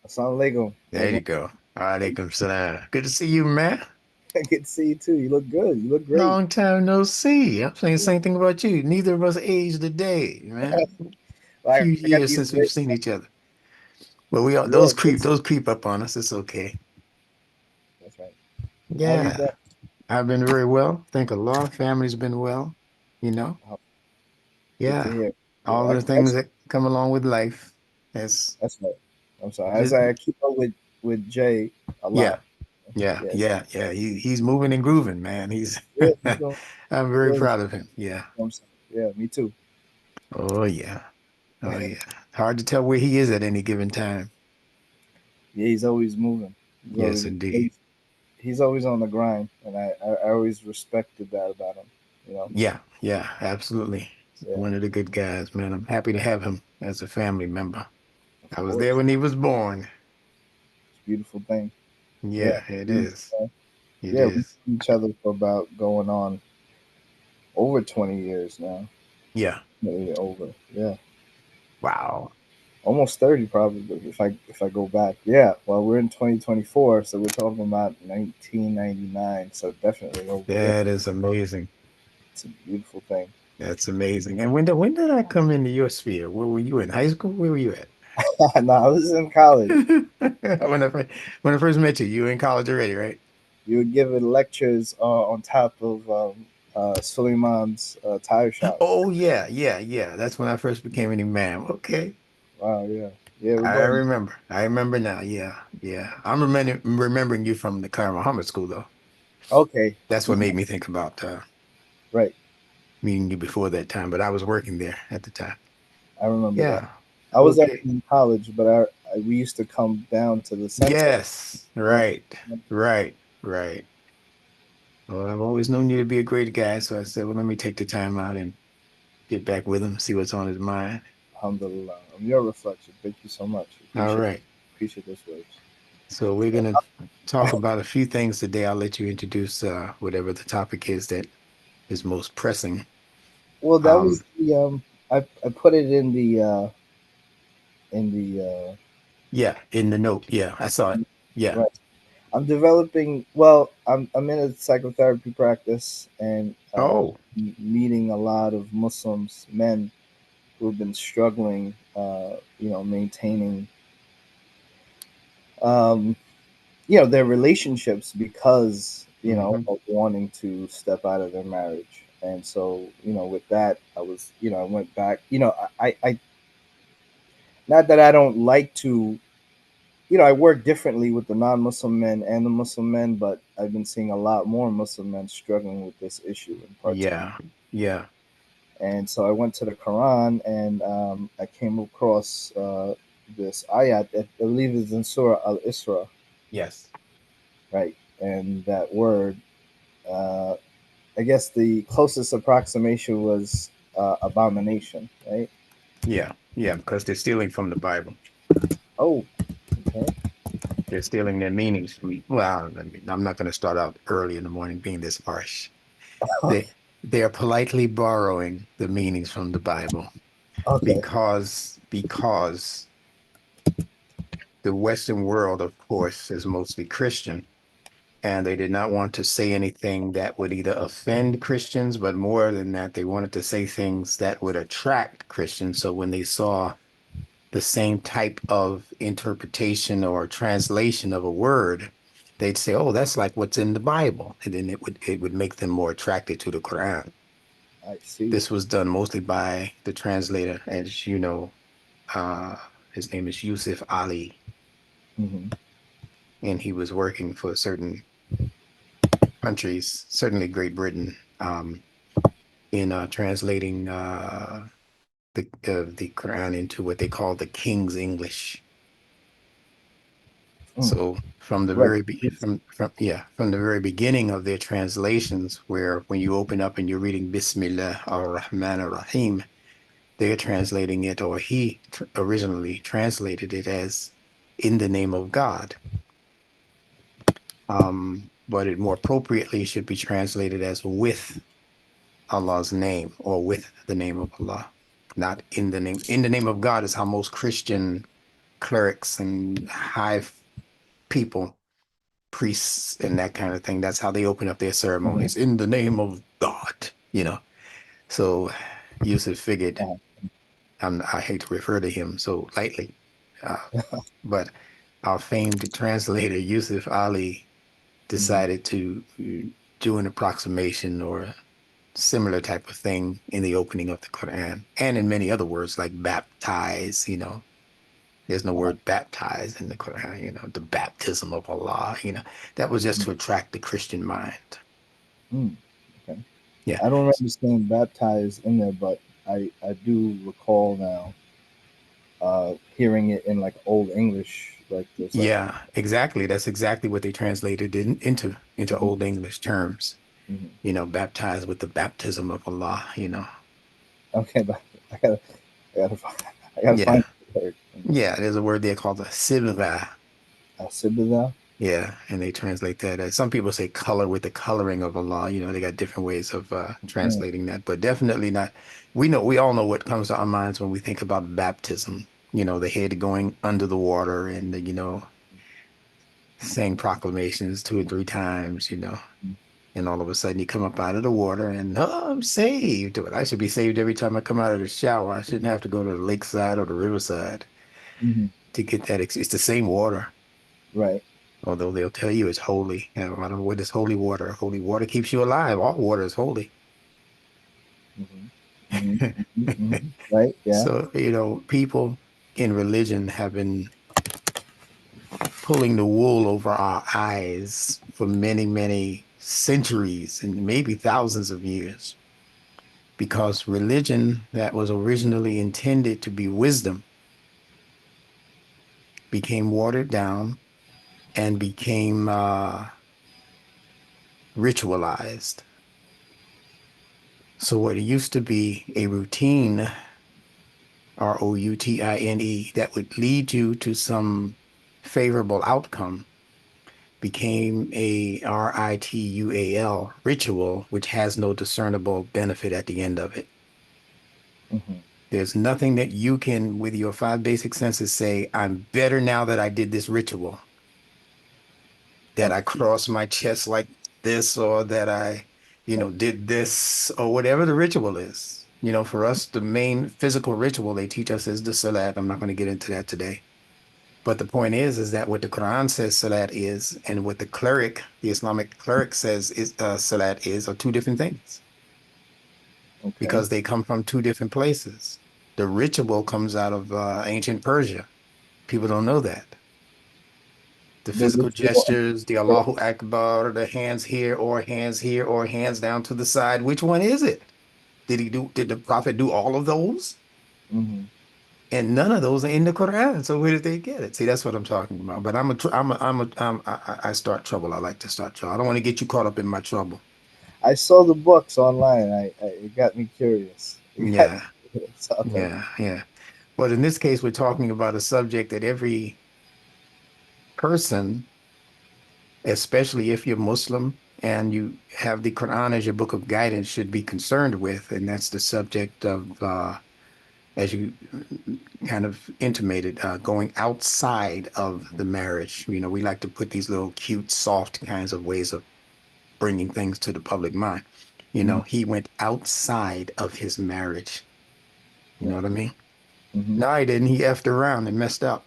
Assalamu alaikum. There you go. Alaikum salam. Good to see you, man. Good to see you too. You look good. You look great. Long time no see. I'm saying the same thing about you. Neither of us aged a day, man. Like Few I got years these since we've great. seen each other. But we all Yeah, those creep up on us. It's okay. that's right. How have you been? Yeah. I've been very well. Thank Allah. Family's been well, you know. Oh, good to Yeah. hear. All the things that come along with life. It's That's right. I'm sorry. As just I keep up with Jay a yeah. lot. Yeah, Yeah, yeah. He's moving and grooving, man. He's yeah, I'm very doing. proud of him. Yeah. I'm sorry. Yeah, me too. Oh yeah. Oh yeah. Hard to tell where he is at any given time. Yeah, he's always moving. He's Yes, always indeed. he's always on the grind, and I always respected that about him. You know. Yeah, yeah, absolutely. Yeah, One of the good guys, man. I'm happy to have him as a family member. of I was there course. when he was born. It's a beautiful thing. Yeah. Yeah, it We, is. It yeah, we is. see each other for about going on over 20 years now. Yeah. Maybe over. Yeah. Wow. Almost 30 probably if I go back. Yeah. Well, we're in 2024, so we're talking about 1999. So definitely over. Yeah. That is amazing. It's a beautiful thing. That's amazing. And when did I come into your sphere? Where were you in high school? Where were you at? No, I was in college. When I first met you, you were in college already, right? You were giving lectures on top of Suleiman's tire shop. Oh yeah, yeah, yeah. That's when I first became an imam. Okay. Wow. Yeah. Yeah. We're I going. remember. I remember now. Yeah, yeah. I'm remembering you from the Kar Muhammad school though. Okay. That's what made me think about Right. meeting you before that time. But I was working there at the time. I remember that. Yeah. I was Okay. actually in college, but we used to come down to the center. Yes. Yeah. Right. Right. Right. Well, I've always known you to be a great guy, so I said, well, let me take the time out and get back with him, see what's on his mind. Alhamdulillah. Your reflection. Thank you so much. All right. Appreciate those words. So we're gonna talk about a few things today. I'll let you introduce whatever the topic is that is most pressing. Well, that was Um, the I put it in the yeah, in the note. Yeah, I saw it. Yeah. right. I'm developing. Well, I'm in a psychotherapy practice and Oh, meeting a lot of Muslims men who have been struggling. Maintaining um, their relationships because hmm, of wanting to step out of their marriage. And so with that I went back. I not that I don't like to. I work differently with the non-Muslim men and the Muslim men, but I've been seeing a lot more Muslim men struggling with this issue in particular. yeah, yeah, And so I went to the Quran, and I came across this ayat that I believe is in Surah Al-Isra, yes, right? And that word, uh, I guess the closest approximation was abomination, right? yeah, yeah, because they're stealing from the Bible. Oh, okay. They're stealing their meanings from. Well, I mean, I'm not going to start out early in the morning being this harsh. They they are politely borrowing the meanings from the Bible Okay. because the Western world, of course, is mostly Christian, and they did not want to say anything that would either offend Christians, but more than that, they wanted to say things that would attract Christians. So when they saw the same type of interpretation or translation of a word, they'd say, "Oh, that's like what's in the Bible," and then it would make them more attracted to the Quran. I see. This was done mostly by the translator, as you know, uh, his name is Yusuf Ali, Hmm. and he was working for certain countries, certainly Great Britain, in translating the Quran into what they call the King's English. Mm. So from the Right. very from the very beginning of their translations, where when you open up and you're reading Bismillah ar-Rahman ar-Rahim, they're translating it, or he originally translated it as in the name of God. But it more appropriately should be translated as with Allah's name or with the name of Allah, not in the name. In the name of God is how most Christian clerics and people, priests and that kind of thing. That's how they open up their Mhm. ceremonies in the name of God, you know. So Yusuf figured, Uh-huh. I hate to refer to him so lightly, uh, but our famed translator Yusuf Ali Mhm. decided to do an approximation or a similar type of thing in the opening of the Quran and in many other words like baptize, you know. There's no Uh-huh. word baptize in the Quran, you know, the baptism of Allah, you know. That was just Mm. to attract the Christian mind. Mm. Okay. Yeah. I don't remember saying baptized in there, but I do recall now hearing it in like old English, like there's like. Yeah, exactly. That's exactly what they translated into Mhm. Old English terms. Mhm. You know, baptized with the baptism of Allah, you know. Okay, but I gotta I gotta find, I gotta Yeah. find the word. Yeah, there's a word there called a sibra. Sibida. Yeah, and they translate that as some people say color with the coloring of Allah. You know, they got different ways of Mm. translating that, but definitely not. We all know what comes to our minds when we think about baptism. You know, the head going under the water and you know, saying proclamations 2 or 3 times, you know, and all of a sudden you come up out of the water and oh, I'm saved. But I should be saved every time I come out of the shower. I shouldn't have to go to the lakeside or the riverside Hmm. to get that. It's the same water. Right. Although they'll tell you it's holy. You know, I don't know what is holy water. Holy water keeps you alive. All water is holy. Hmm. Hmm. Hmm. Hmm. Right. Yeah. So, you know, people in religion have been pulling the wool over our eyes for many, many centuries and maybe thousands of years because religion that was originally intended to be wisdom became watered down and became ritualized. So, what used to be a routine routine that would lead you to some favorable outcome became a ritual ritual, which has no discernible benefit at the end of it. Hmm. There's nothing that you can, with your 5 basic senses, say, I'm better now that I did this ritual, that I Okay. crossed my chest like this, or that I, you know, did this, or whatever the ritual is. You know, for us, the main physical ritual they teach us is the salat. I'm not going to get into that today. But the point is that what the Quran says salat is, and what the Islamic cleric says is salat is, are two different things Okay. because they come from two different places. The ritual comes out of ancient Persia. People don't know that. The The physical ritual. gestures, the Allahu Akbar, the hands here or hands here or hands down to the side. Which one is it? Did the Prophet do all of those? Hmm. And none of those are in the Quran. So where did they get it? See, that's what I'm talking about. But I start trouble. I like to start trouble. I don't want to get you caught up in my trouble. I saw the books online. It got me curious. It got me Yeah, curious. Okay. yeah, yeah. But in this case, we're talking about a subject that every person, especially if you're Muslim and you have the Quran as your book of guidance, should be concerned with, and that's the subject of, as you kind of intimated, going outside of the marriage. You know, we like to put these little cute, soft kinds of ways of bringing things to the public mind. You Hmm. know, he went outside of his marriage. You know Right. what I mean? Hmm. No, he didn't. He effed around and messed up.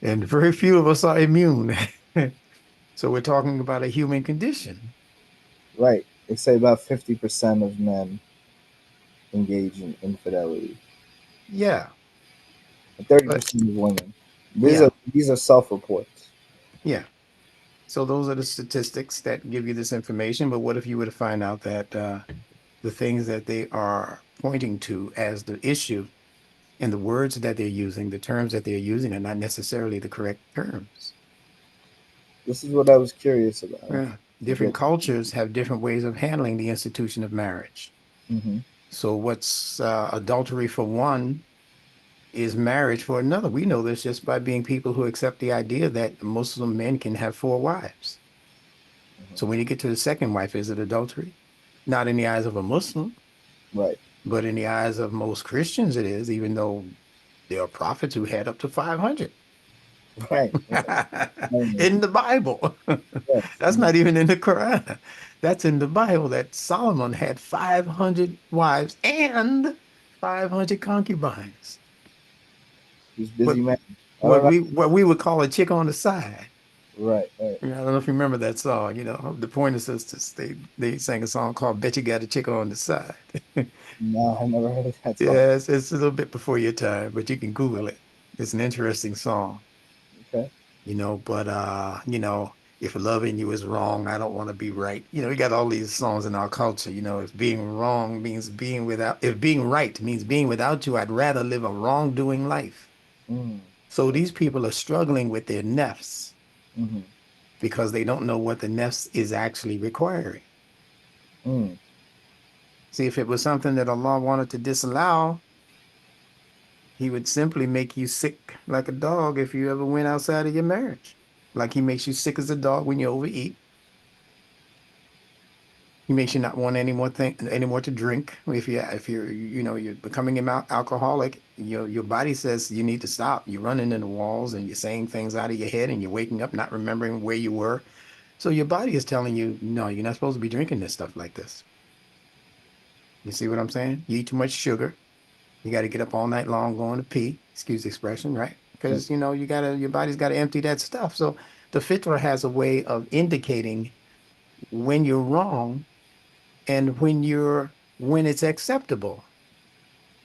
And very few of us are immune. So we're talking about a human condition. Right. They say about 50% of men engage in infidelity, Yeah. and thirty But percent of women. These yeah, are these are self-reports. yeah. So those are the statistics that give you this information. But what if you were to find out that the things that they are pointing to as the issue and the words that they're using, the terms that they're using are not necessarily the correct terms? This is what I was curious about. Yeah. To Different get. cultures have different ways of handling the institution of marriage. Hmm. So what's adultery for one is marriage for another. We know this just by being people who accept the idea that Muslim men can have 4 wives. So Hmm. when you get to the second wife, is it adultery? Not in the eyes of a Muslim. Right. But in the eyes of most Christians, it is, even though there are prophets who had up to 500 Right. Right. Amen. in the Bible. Yes. That's not even in the Quran. That's in the Bible that Solomon had 500 wives and 500 concubines. He's What busy man. I what don't know. we would call a chick on the side. Right. Right. Yeah, I don't know if you remember that song. The Pointer Sisters. They sang a song called "Bet You Got a Chick on the Side." No, I never heard of that song. Yeah, it's a little bit before your time, but you can Google it. It's an interesting song. Okay. But if loving you is wrong, I don't want to be right. We got all these songs in our culture. If being wrong means being without, if being right means being without you, I'd rather live a wrongdoing life. Mm. So these people are struggling with their nafs Mm-hmm. because they don't know what the nafs is actually requiring. Mm. See, if it was something that Allah wanted to disallow, He would simply make you sick like a dog if you ever went outside of your marriage. Like He makes you sick as a dog when you overeat. He makes you not want any more to drink. If you're becoming an alcoholic, your body says you need to stop. You're running into walls and you're saying things out of your head and you're waking up not remembering where you were. So your body is telling you, no, you're not supposed to be drinking this stuff like this. You see what I'm saying? You eat too much sugar. You got to get up all night long going to pee. Excuse the expression, right? Right. Because your body's got to empty that stuff. So the Fitrah has a way of indicating when you're wrong and when it's acceptable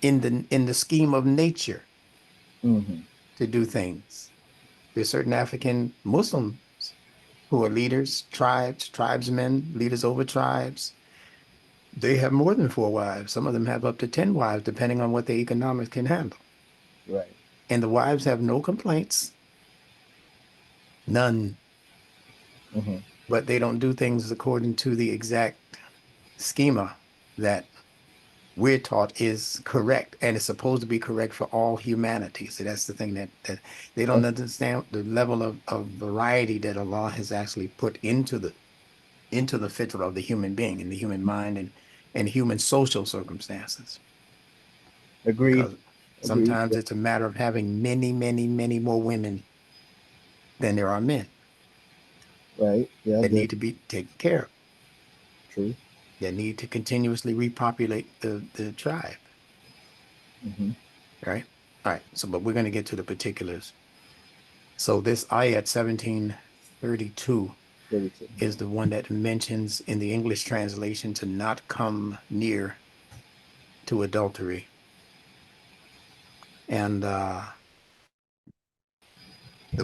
in the scheme of nature Mm-hmm. to do things. There's certain African Muslims who are leaders, tribesmen, leaders over tribes. They have more than 4 wives. Some of them have up to 10 wives, depending on what their economics can handle. Right. And the wives have no complaints, none, Mm-hmm. but they don't do things according to the exact schema that we're taught is correct and is supposed to be correct for all humanity. So that's the thing that they don't Okay. understand the level of variety that Allah has actually put into the fitrah of the human being and the human mind and human social circumstances. Agreed. Because Agreed. sometimes Yeah. it's a matter of having many, many, many more women than there are men Right. Yeah. that That need to be taken care of, true. that need to continuously repopulate the tribe, Mm-hmm. right? All right. So, but we're going to get to the particulars. So this ayat 1732 32. is the one that mentions in the English translation to not come near to adultery. And the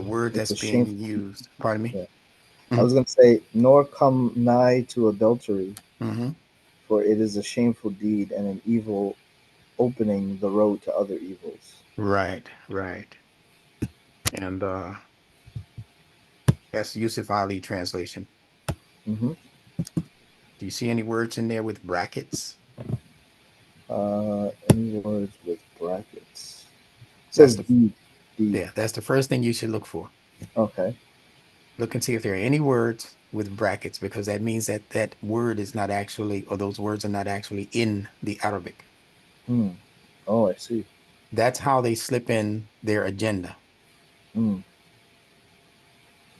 word It's that's a being shameful. used, pardon me? Yeah. I Mhm. was gonna say, nor come nigh to adultery, Mhm. for it is a shameful deed and an evil, opening the road to other evils. Right, right. And that's Yusuf Ali translation. Mm-hmm. Do you see any words in there with brackets? Any words with brackets? It That's says the deed. Deed. that's the first thing you should look for. Okay. Look and see if there are any words with brackets because that means that that word is not actually, or those words are not actually in the Arabic. Hmm. Oh, I see. That's how they slip in their agenda. Hmm.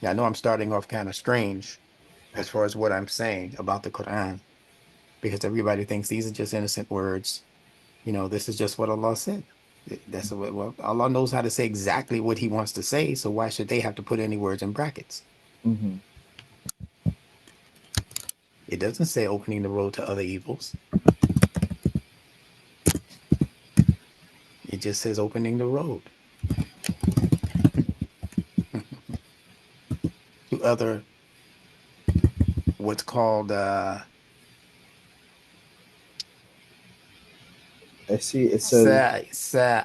Now, I know I'm starting off kind of strange as far as what I'm saying about the Quran because everybody thinks these are just innocent words. This is just what Allah said. That's what, well, Allah knows how to say exactly what He wants to say. So why should they have to put any words in brackets? Mm-hmm. It doesn't say opening the road to other evils. It just says opening the road to other what's called I see. It says sa sa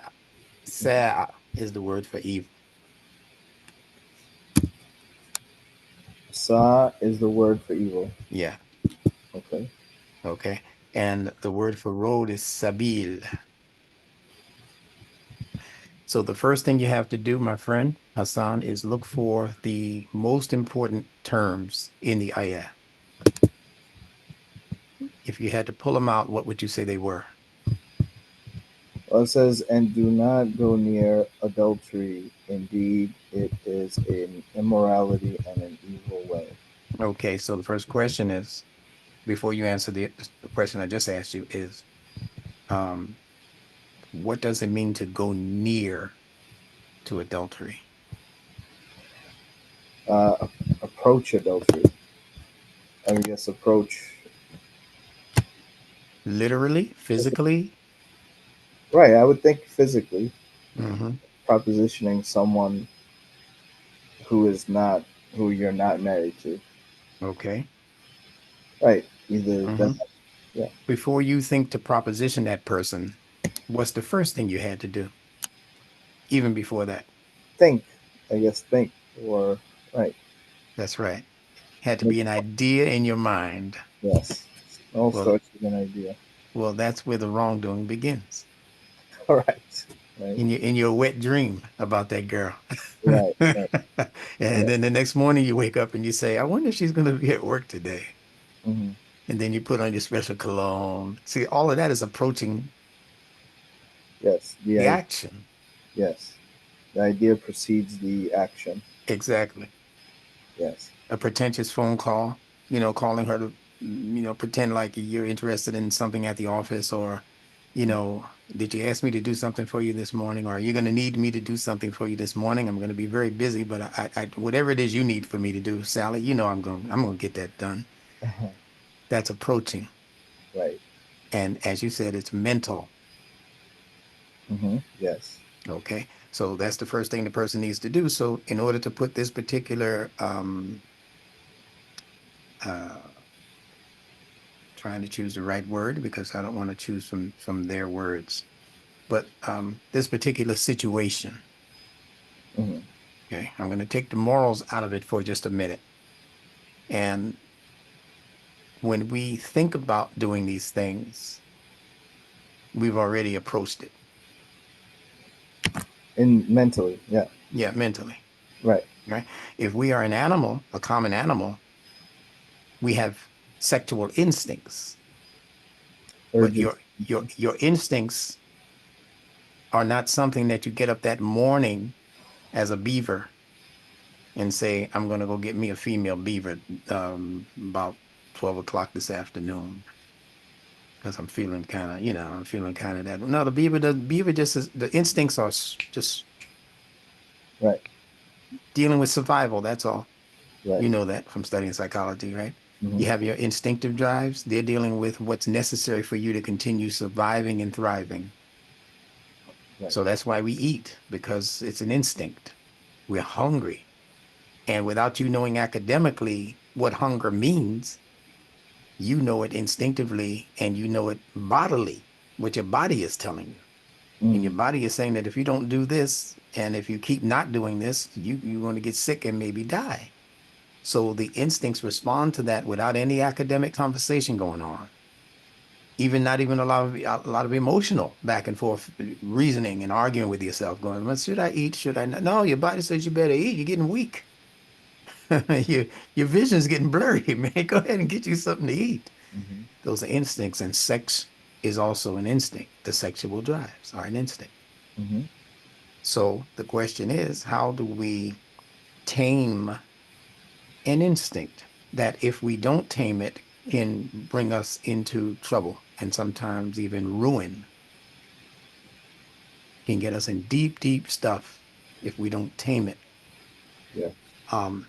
sa is the word for evil. sa is the word for evil. Yeah. Okay. Okay. And the word for road is sabil. So the first thing you have to do, my friend Hassan, is look for the most important terms in the ayah. If you had to pull them out, what would you say they were? Well, it says, and do not go near adultery. Indeed, it is an immorality and an evil way. Okay, so the first question is, before you answer the question I just asked you, is um, what does it mean to go near to adultery? Uh, Approach adultery. I guess approach. Literally, physically? Right. I would think physically Mm-hmm. propositioning someone who is not who you're not married to. Okay. Right. Either Mm-hmm. that. Yeah. Before you think to proposition that person, what's the first thing you had to do? Even before that. Think. I guess think. Or right. That's right. Had to be an idea in your mind. Yes. All Well, starts with an idea. well, that's where the wrongdoing begins. All right. Right. In your wet dream about that girl. Right. Right. And Yeah. then the next morning you wake up and you say, I wonder if she's going to be at work today. Hmm. And then you put on your special cologne. See, all of that is approaching Yes. the action. Yes. The idea precedes the action. Exactly. Yes. A pretentious phone call, calling her to, pretend like you're interested in something at the office, or, did you ask me to do something for you this morning? Or are you going to need me to do something for you this morning? I'm going to be very busy, but whatever it is you need for me to do, Sally, I'm going to get that done. That's approaching. Right. And as you said, it's mental. Yes. Okay. So that's the first thing the person needs to do. So in order to put this particular, uh, trying to choose the right word because I don't want to choose from their words, but this particular situation, Hmm. okay, I'm going to take the morals out of it for just a minute. And when we think about doing these things, we've already approached it. In mentally. Yeah. Yeah, mentally, Right. right? If we are an animal, a common animal, we have sexual instincts, but Urges. your instincts are not something that you get up that morning as a beaver and say, I'm going to go get me a female beaver about 12 o'clock this afternoon because I'm feeling kind of, I'm feeling kind of that. No, the beaver just is, the instincts are just Right. dealing with survival. That's all. Right. You know that from studying psychology, right? Hmm. You have your instinctive drives. They're dealing with what's necessary for you to continue surviving and thriving. Right. So that's why we eat, because it's an instinct. We're hungry. And without you knowing academically what hunger means, you know it instinctively and you know it bodily, what your body is telling you. And your Mm. body is saying that if you don't do this and if you keep not doing this, you're going to get sick and maybe die. So the instincts respond to that without any academic conversation going on. Even not even a lot of emotional back and forth reasoning and arguing with yourself, going, well, should I eat? Should I not? No, your body says you better eat. You're getting weak. Your vision's getting blurry, man. Go ahead and get you something to eat. Hmm. Those are instincts, and sex is also an instinct. The sexual drives are an instinct. Hmm. So the question is, how do we tame an instinct that, if we don't tame it, can bring us into trouble and sometimes even ruin, can get us in deep, deep stuff if we don't tame it. Yeah. Um,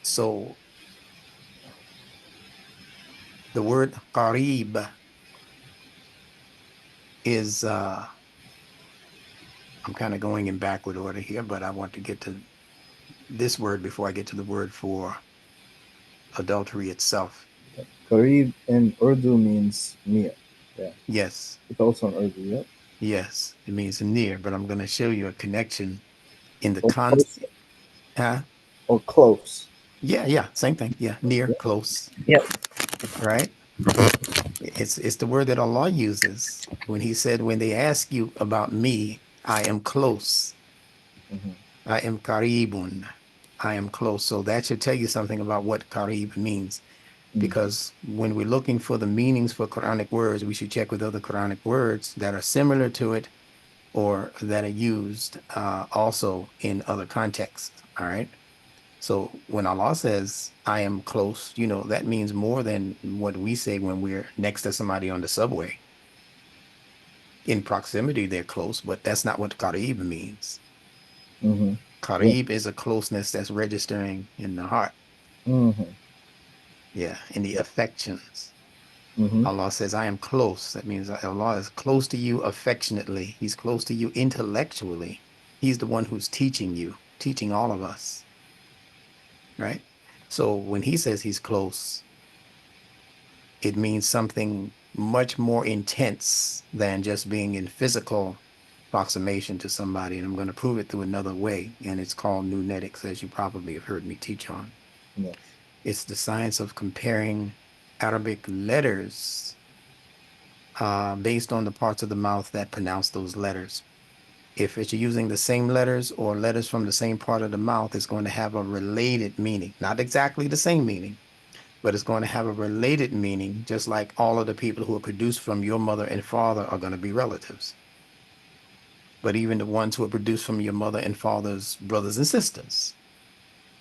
so the word qarib is, I'm kind of going in backward order here, but I want to get to this word before I get to the word for adultery itself. Qarib in Urdu means near. Yeah. Yes, It's also in Urdu. Yeah. yes, it means near, but I'm going to show you a connection in the Or close. huh? Or close. Yeah, yeah, same thing. Yeah, near, Yeah. close, Yeah. right? It's the word that Allah uses when He said, when they ask you about me, I am close. Hmm. I am qaribun. I am close. So that should tell you something about what qarib means. Mm. Because when we're looking for the meanings for Quranic words, we should check with other Quranic words that are similar to it or that are used also in other contexts. All right. So when Allah says, I am close, that means more than what we say when we're next to somebody on the subway. In proximity, they're close, but that's not what Qarib means. Mm-hmm. Yeah. Qarib is a closeness that's registering in the heart. Mm-hmm. Yeah, in the affections. Mm-hmm. Allah says, I am close. That means Allah is close to you affectionately. He's close to you intellectually. He's the one who's teaching you, teaching all of us, right? So when he says he's close, it means something much more intense than just being in physical approximation to somebody. And I'm going to prove it through another way. And it's called Nunetics, as you probably have heard me teach on. Yes. It's the science of comparing Arabic letters based on the parts of the mouth that pronounce those letters. If it's using the same letters or letters from the same part of the mouth, it's going to have a related meaning, not exactly the same meaning, but it's going to have a related meaning, just like all of the people who are produced from your mother and father are going to be relatives. But even the ones who are produced from your mother and father's brothers and sisters,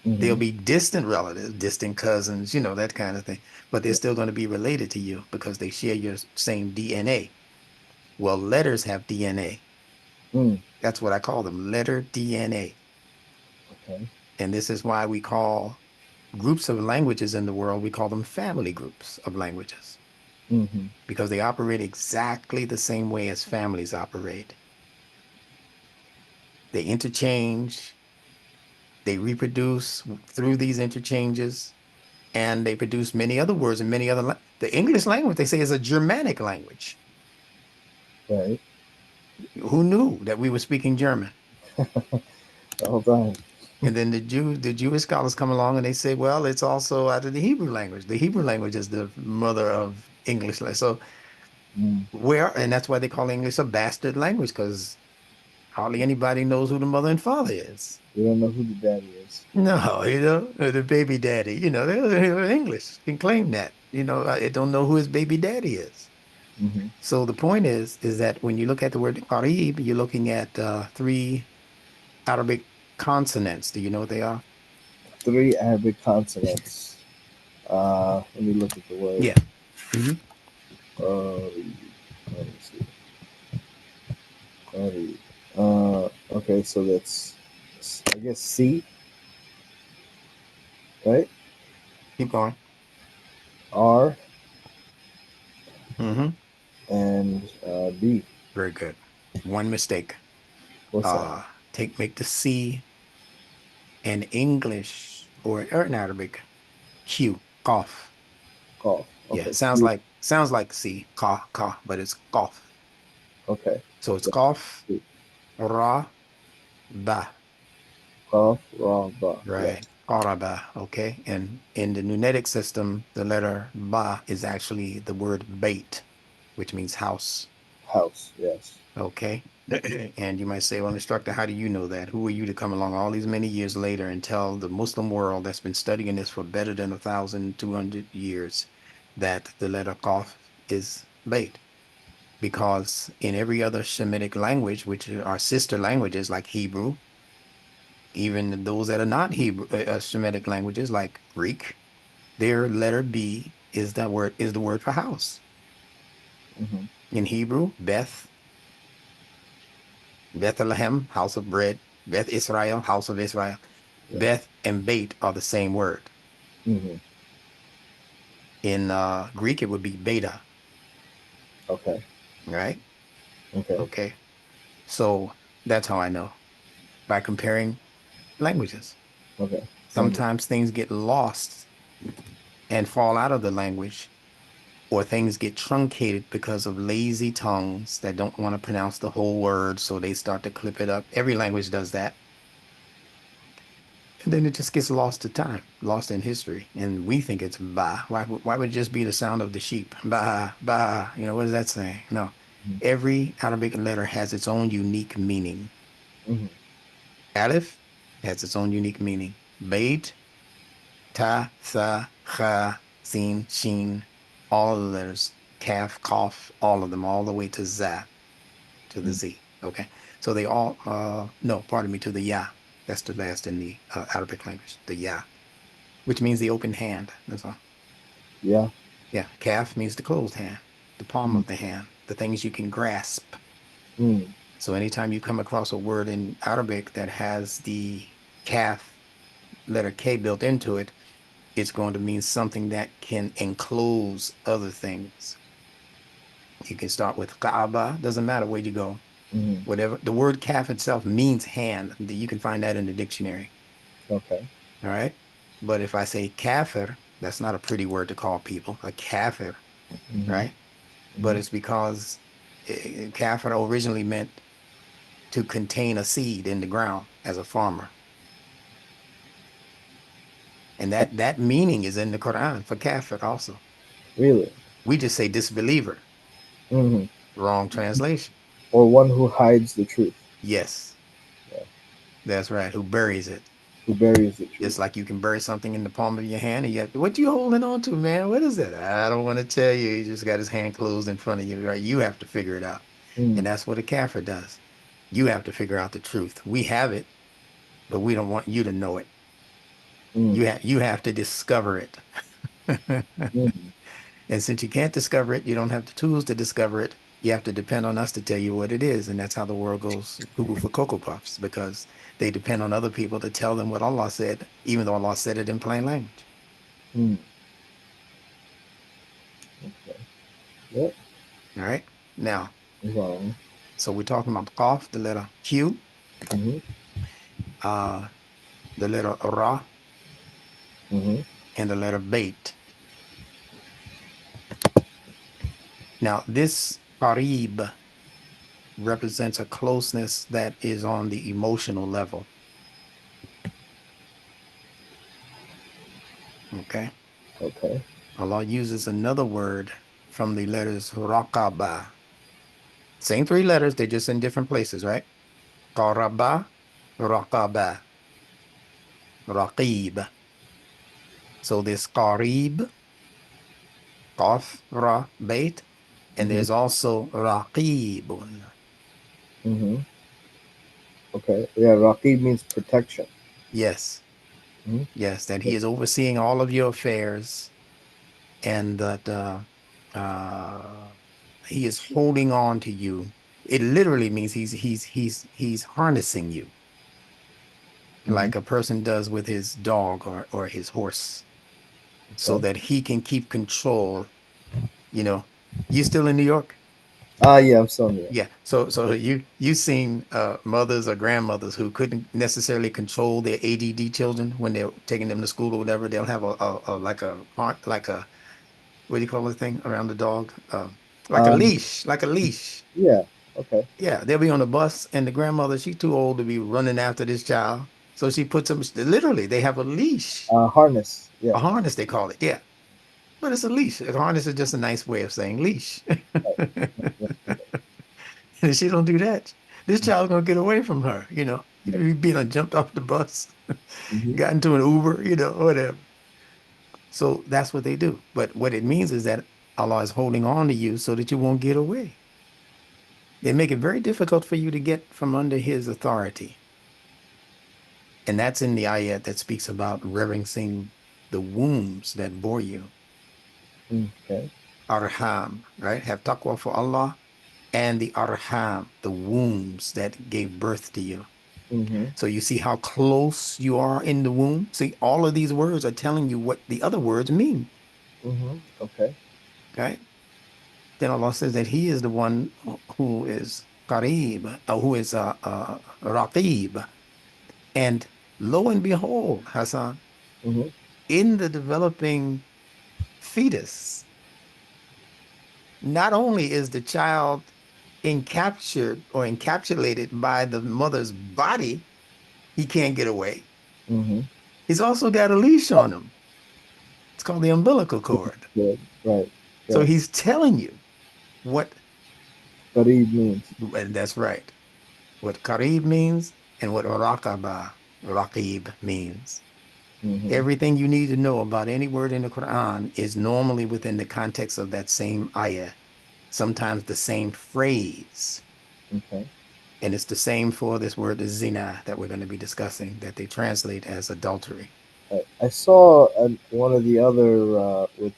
they'll Mm-hmm. be distant relatives, distant cousins, that kind of thing. But they're Yeah. still going to be related to you because they share your same DNA. Well, letters have DNA. Mm. That's what I call them, letter DNA. Okay. And this is why we call groups of languages in the world, we call them family groups of languages Mm-hmm. because they operate exactly the same way as families operate. They interchange, they reproduce through these interchanges, and they produce many other words and many other. The English language, they say, is a Germanic language. Right. Who knew that we were speaking German? Hold on. And then the Jewish scholars come along and they say, well, it's also out of the Hebrew language. The Hebrew language is the mother of English. So Mm. and that's why they call English a bastard language, because hardly anybody knows who the mother and father is. We don't know who the daddy is. No, the baby daddy, they're English can claim that. I don't know who his baby daddy is. Mm-hmm. So the point is that when you look at the word Qarib, you're looking at three Arabic consonants. Do you know what they are? Three Arabic consonants. Let me look at the word. Yeah. Hmm. Let me see. Qari. Okay, so that's, I guess, C, right? Keep going. R Hmm. and B. Very good. One mistake. What's that? Make the C in English or in Arabic Q, cough. Cough. Yeah, Okay. sounds like C, ka, but it's cough. Okay. So it's So, cough, C. ra, ba, Cough, raw, ba. Yes. right? Qaraba, okay? And in the nunetic system, the letter ba is actually the word bait, which means house, House. Yes. okay? And you might say, well, instructor, how do you know that? Who are you to come along all these many years later and tell the Muslim world that's been studying this for better than 1,200 years that the letter Qaf is bait? Because in every other Semitic language, which are sister languages like Hebrew, even those that are not Hebrew Semitic languages like Greek, their letter B is the word for house. Mm-hmm. In Hebrew, Bethlehem, house of bread, Beth Israel, house of Israel. Yes. Beth and Beit are the same word. Mm-hmm. In Greek, it would be beta, Okay. right? Okay. Okay. So that's how I know by comparing languages. Okay. Sounds good. Sometimes things get lost and fall out of the language, or things get truncated because of lazy tongues that don't want to pronounce the whole word. So they start to clip it up. Every language does that. And then it just gets lost to time, lost in history. And we think it's ba. Why would it just be the sound of the sheep? Ba, ba. What does that say? No. Every Arabic letter has its own unique meaning. Mm-hmm. Alif has its own unique meaning. Bait, ta, tha, kha, sin, shin, all of the letters, kaf, kaf, all of them, all the way to za, to the Mm-hmm. Z. Okay. So they all, no, pardon me, to the ya. That's the last in the Arabic language, the ya, which means the open hand. That's all. Yeah. Yeah. Kaf means the closed hand, the palm Mm. of the hand, the things you can grasp. Mm. So anytime you come across a word in Arabic that has the kaf letter K built into it, it's going to mean something that can enclose other things. You can start with Kaaba, doesn't matter where you go. Mm. Whatever the word kaf itself means hand. You can find that in the dictionary. Okay. All right. But if I say kafir, that's not a pretty word to call people, a kafir, Mm-hmm. right? But Mm-hmm. it's because kafir originally meant to contain a seed in the ground as a farmer. And that meaning is in the Qur'an for kafir also. Really? We just say disbeliever, Mm-hmm. wrong translation. Or one who hides the truth. Yes, Yeah. that's right, who buries it. Who buries the Just truth. like you can bury something in the palm of your hand and you have to, what you holding on to, man? What is it? I don't want to tell you. He just got his hand closed in front of you, right? You have to figure it out. Mm. And that's what a kafir does. You have to figure out the truth. We have it, but we don't want you to know it. Mm. You have to discover it. Mm. And since you can't discover it, you don't have the tools to discover it. You have to depend on us to tell you what it is. And that's how the world goes cuckoo for Cocoa Puffs, because they depend on other people to tell them what Allah said, even though Allah said it in plain language. Mm. Okay. Yep. All right. Now, Wrong. so we're talking about Qaf, the letter Q, Mm-hmm. uh, the letter Ra, Mm-hmm. and the letter Bait. Now, this Qarib represents a closeness that is on the emotional level. Okay. Okay. Allah uses another word from the letters Raqaba. Same three letters, they're just in different places, right? Qaraba, Raqaba, Raqib. So this Qarib, Qaf, Ra, Bait, and Mm-hmm. there's also Raqibun. Mm-hmm. Okay. Yeah. Raqib means protection. Yes, Mm-hmm. yes, that he Yep. is overseeing all of your affairs and that uh, he is holding on to you. It literally means he's harnessing you Mm-hmm. like a person does with his dog or his horse so Okay. that he can keep control. You know, you still in New York? Ah, yeah. I'm still here. Yeah. So you seen mothers or grandmothers who couldn't necessarily control their ADD children when they're taking them to school or whatever. They'll have a like a what do you call the thing around the dog? Like a Um. leash, like a leash. Yeah. Okay. Yeah, they'll be on the bus, and the grandmother, she's too old to be running after this child. So she puts them, literally, they have a leash, Harness. a Yeah. harness, they call it. Yeah, but it's a leash. A harness is just a nice way of saying leash. Right. Right. Right. And if she don't do that, this child's gonna get away from her, you know. You be done jumped off the bus, Mm-hmm. got into an Uber, you know, whatever. So that's what they do. But what it means is that Allah is holding on to you so that you won't get away. They make it very difficult for you to get from under his authority. And that's in the ayat that speaks about reverencing the wombs that bore you. Okay. Arham, right? Have taqwa for Allah and the arham, the wombs that gave birth to you. Mm-hmm. So you see how close you are in the womb? See, all of these words are telling you what the other words mean, Mm-hmm. Okay. right? Then Allah says that He is the one who is Qareeb, who is Raqib. And lo and behold, Hassan, Mm-hmm. in the developing fetus, not only is the child encaptured or encapsulated by the mother's body, he can't get away. Mm-hmm. He's also got a leash on him. It's called the umbilical cord. Good. Right. So Right. he's telling you what, Qareeb means. and that's right, what Qarib means and what Raqaba, Raqib means. Mm-hmm. Everything you need to know about any word in the Quran is normally within the context of that same ayah, sometimes the same phrase. Okay. And it's the same for this word, the zina, that we're going to be discussing, that they translate as adultery. I saw one of the other with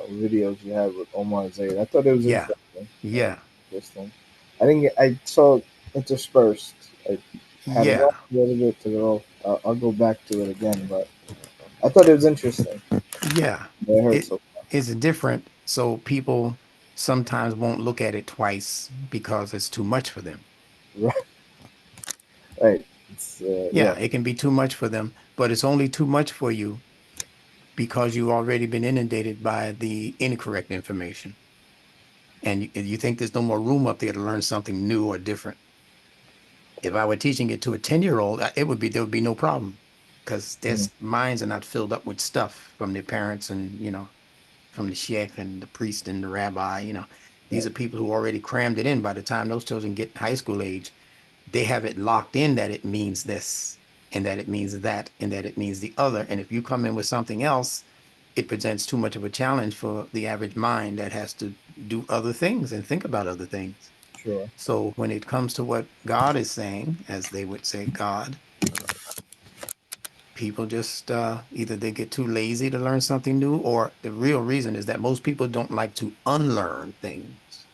videos you had with Omar Zaid. I thought it was Yeah. interesting. Yeah. Interesting. I didn't get. I saw it interspersed. I had Yeah. watched a little bit to go. I'll go back to it again, but I thought it was interesting. Yeah. What I heard It so is different. So people sometimes won't look at it twice because it's too much for them. far. Right. Right. It's yeah. Yeah, it can be too much for them, but it's only too much for you because you've already been inundated by the incorrect information. And you think there's no more room up there to learn something new or different. If I were teaching it to a 10-year-old, it would be, there would be no problem because their Mhm. minds are not filled up with stuff from their parents and, from the sheikh and the priest and the rabbi. These Right. are people who already crammed it in. By the time those children get high school age, they have it locked in that it means this and that it means that and that it means the other. And if you come in with something else, it presents too much of a challenge for the average mind that has to do other things and think about other things. Sure. So when it comes to what God is saying, as they would say, God, people just either they get too lazy to learn something new, or the real reason is that most people don't like to unlearn things.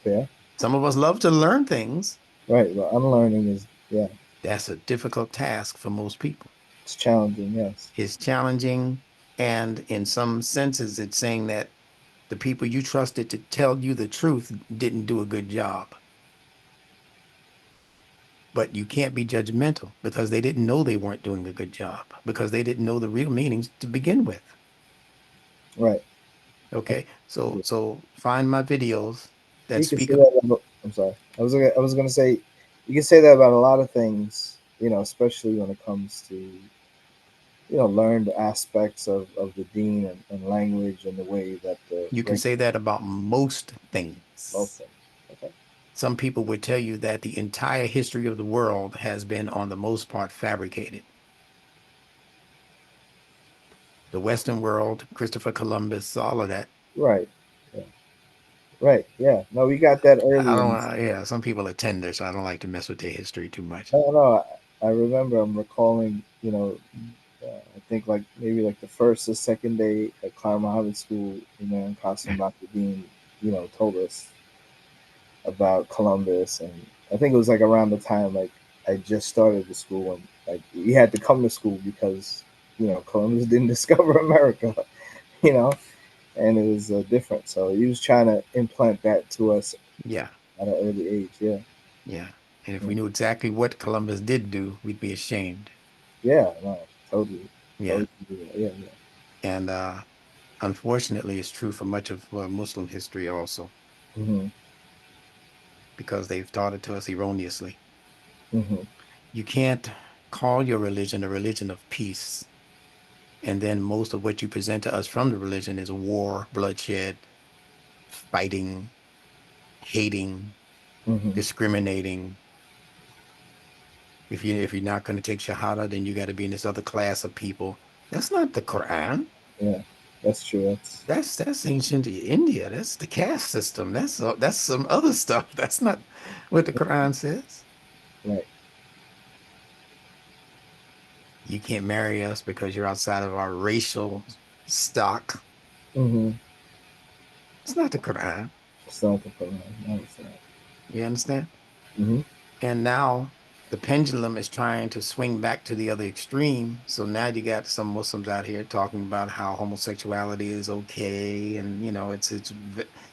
Yeah. Some of us love to learn things. Right. But unlearning is yeah. That's a difficult task for most people. It's challenging. Yes. It's challenging. And in some senses, it's saying that the people you trusted to tell you the truth didn't do a good job. But you can't be judgmental because they didn't know they weren't doing a good job, because they didn't know the real meanings to begin with. Right. Okay. So Yeah. so find my videos that You can speak say of. that. I'm sorry. I was gonna say you can say that about a lot of things. Especially when it comes to learned aspects of the deen and language and the way that the You can bring say that about most both things. things. Okay. Some people would tell you that the entire history of the world has been, on the most part, fabricated. The Western world, Christopher Columbus, all of that. Right. Yeah. Right. Yeah. No, we got that I early don't, in. yeah, some people are tender, so I don't like to mess with their history too much. I don't know. I remember. I'm recalling. I think like maybe like the first or second day at Clyde Muhammad School. In Qasim Makhdeen, told us about Columbus, and I think it was like around the time like I just started the school, and like we had to come to school because Columbus didn't discover America, you know, and it was different. So he was trying to implant that to us Yeah, at an early age. Yeah, yeah. And if yeah, we knew exactly what Columbus did do, we'd be ashamed. yeah. No, totally, Yeah. totally. Yeah, yeah. And unfortunately, it's true for much of Muslim history also, Hmm. because they've taught it to us erroneously. Hmm. You can't call your religion a religion of peace, and then most of what you present to us from the religion is war, bloodshed, fighting, hating, Hmm. discriminating. If you're not going to take shahada, then you got to be in this other class of people. That's not the Quran. Yeah, that's true. That's ancient India. That's the caste system. That's some other stuff. That's not what the Quran says. Right. You can't marry us because you're outside of our racial stock. Hmm. It's not the Quran. It's not the problem. I understand. You understand? Hmm. And now the pendulum is trying to swing back to the other extreme. So now you got some Muslims out here talking about how homosexuality is okay, and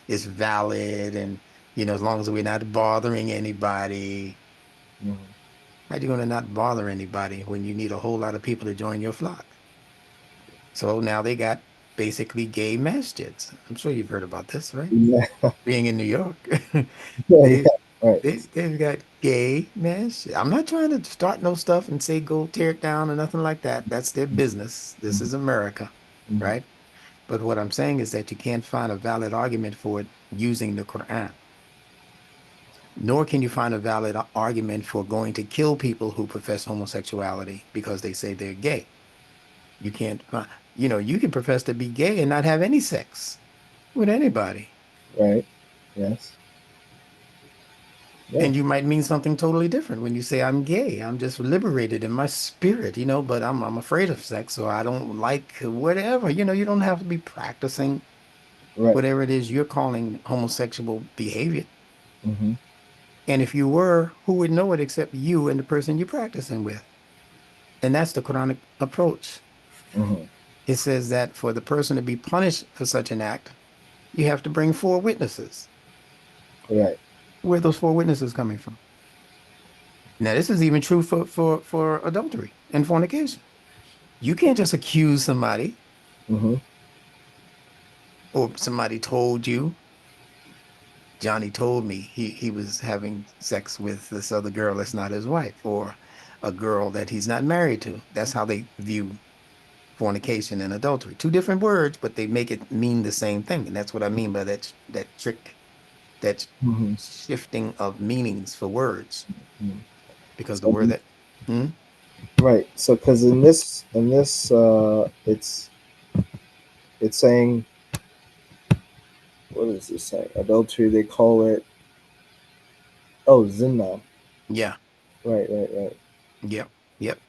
it's valid, and as long as we're not bothering anybody. Hmm. How you going to not bother anybody when you need a whole lot of people to join your flock? So now they got basically gay masjids. I'm sure you've heard about this, right? Yeah, Being in New York, yeah, yeah. they Right. they've got gay masjid. I'm not trying to start no stuff and say go tear it down or nothing like that. That's their business. This is America, Hmm. right? But what I'm saying is that you can't find a valid argument for it using the Quran. Nor can you find a valid argument for going to kill people who profess homosexuality because they say they're gay. You can't find, you can profess to be gay and not have any sex with anybody. Right. Yes. Yeah. And you might mean something totally different when you say I'm gay. I'm just liberated in my spirit, but I'm afraid of sex, or I don't like whatever. You don't have to be practicing Right. whatever it is you're calling homosexual behavior. Mm-hmm. And if you were, who would know it except you and the person you're practicing with? And that's the Quranic approach. Mm-hmm. It says that for the person to be punished for such an act, you have to bring four witnesses. Right. Where are those four witnesses coming from? Now, this is even true for adultery and fornication. You can't just accuse somebody, Mm-hmm. or somebody told you. Johnny told me he was having sex with this other girl that's not his wife, or a girl that he's not married to. That's how they view fornication and adultery. Two different words, but they make it mean the same thing. And that's what I mean by that trick, that Mm-hmm. shifting of meanings for words. Mm-hmm. Because the So, word that, hmm? right. So, because in this, it's saying, what is this saying? Adultery. They call it, oh, zina. Yeah, Right. Right. Right. yep, yep.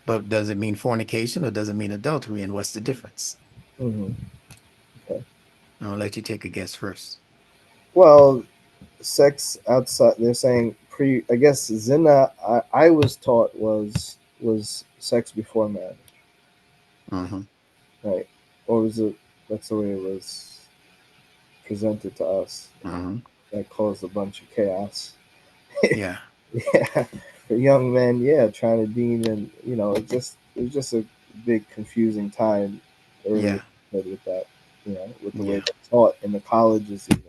But does it mean fornication or does it mean adultery? And what's the difference? Mm-hmm. Okay. I'll let you take a guess first. Well, sex outside. They're saying pre. I guess zina. I was taught was sex before marriage. Hmm. Right. Or was it? That's the way it was presented to us. Hmm. That caused a bunch of chaos. Yeah, Yeah, for young men, yeah, trying to deem, and it was just a big confusing time earlier yeah, with that, with the way yeah. they taught in the colleges, even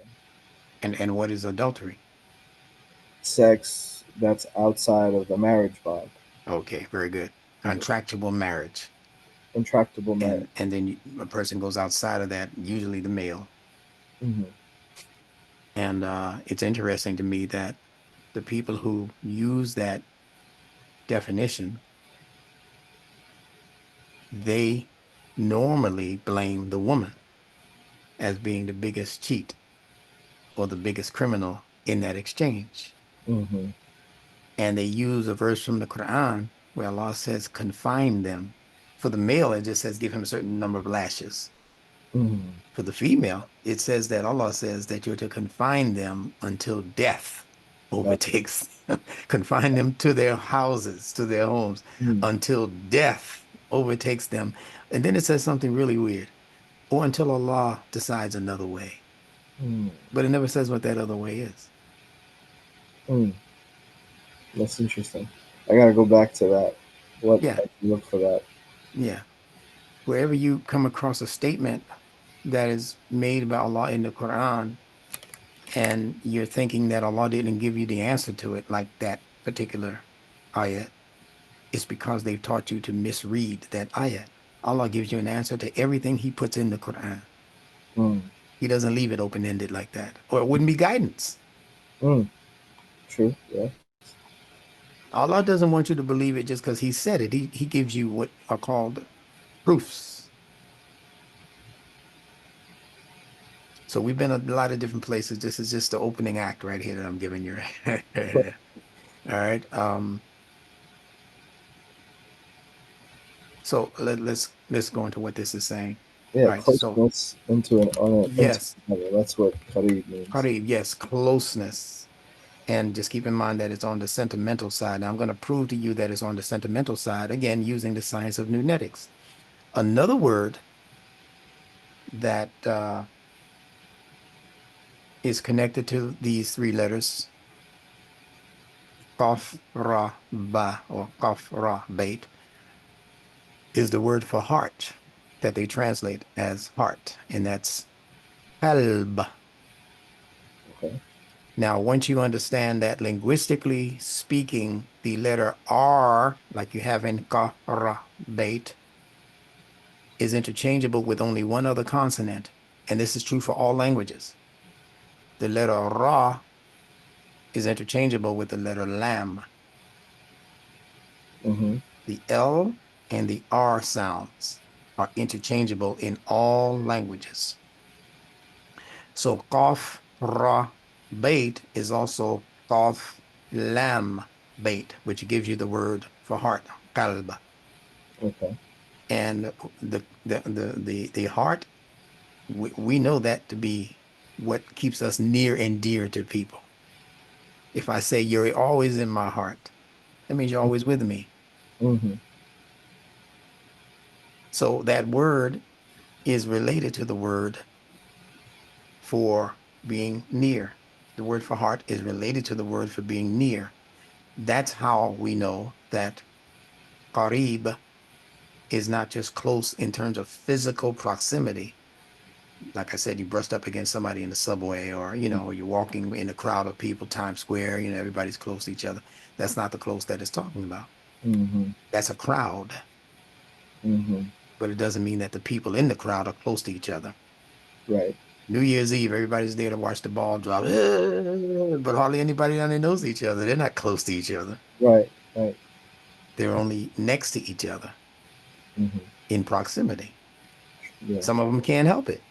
And what is adultery? sex that's outside of the marriage bond, Okay, very good. Mhm. Contractual marriage. Intractable marriage. And then a person goes outside of that, usually the male. Hmm. And it's interesting to me that the people who use that definition, they normally blame the woman as being the biggest cheat or the biggest criminal in that exchange. Hmm. And they use a verse from the Quran where Allah says, confine them. For the male, it just says, give him a certain number of lashes. Hmm. For the female, it says that Allah says that you're to confine them until death overtakes them, confine them to their houses, to their homes, Mm. until death overtakes them. And then it says something really weird, or until Allah decides another way. Mm. But it never says what that other way is. Mm. That's interesting. I gotta go back to that. What Yeah, I can look for that. yeah. Wherever you come across a statement that is made by Allah in the Quran, and you're thinking that Allah didn't give you the answer to it, like that particular ayat, it's because they've taught you to misread that ayat. Allah gives you an answer to everything He puts in the Quran. Mm. He doesn't leave it open-ended like that, or it wouldn't be guidance. Mm. True. Yeah. Allah doesn't want you to believe it just because He said it. He gives you what are called proofs. So we've been a lot of different places. This is just the opening act right here that I'm giving you. All right. So let's go into what this is saying. Yeah, All right. So closeness into yes, another. That's what Qarib means. Qarib, yes, closeness. And just keep in mind that it's on the sentimental side. Now I'm going to prove to you that it's on the sentimental side, again, using the science of nunetics. Another word that is connected to these three letters, Qaf, Ra, Ba, or Qaf, Ra, Bait, is the word for heart that they translate as heart, and that's qalb. Okay. Now, once you understand that linguistically speaking, the letter R, like you have in Ka, Ra, Bait, is interchangeable with only one other consonant, and this is true for all languages. The letter Ra is interchangeable with the letter Lam. Mm-hmm. The L and the R sounds are interchangeable in all languages. So Qaf, Ra, Bait is also Qaf Lam bait, which gives you the word for heart, qalb. Okay. And the heart, we know that to be what keeps us near and dear to people. If I say you're always in my heart, that means you're always with me. Mm-hmm. So that word is related to the word for being near. The word for heart is related to the word for being near. That's how we know that qarib is not just close in terms of physical proximity. Like I said, you brushed up against somebody in the subway, or you're walking in a crowd of people, Times Square, everybody's close to each other. That's not the close that it's talking about. Mm-hmm. That's a crowd, Mm-hmm. but it doesn't mean that the people in the crowd are close to each other. Right. New Year's Eve, everybody's there to watch the ball drop, but hardly anybody down there knows each other. They're not close to each other. Right. Right. They're only next to each other Mm-hmm. in proximity. Yeah. Some of them can't help it.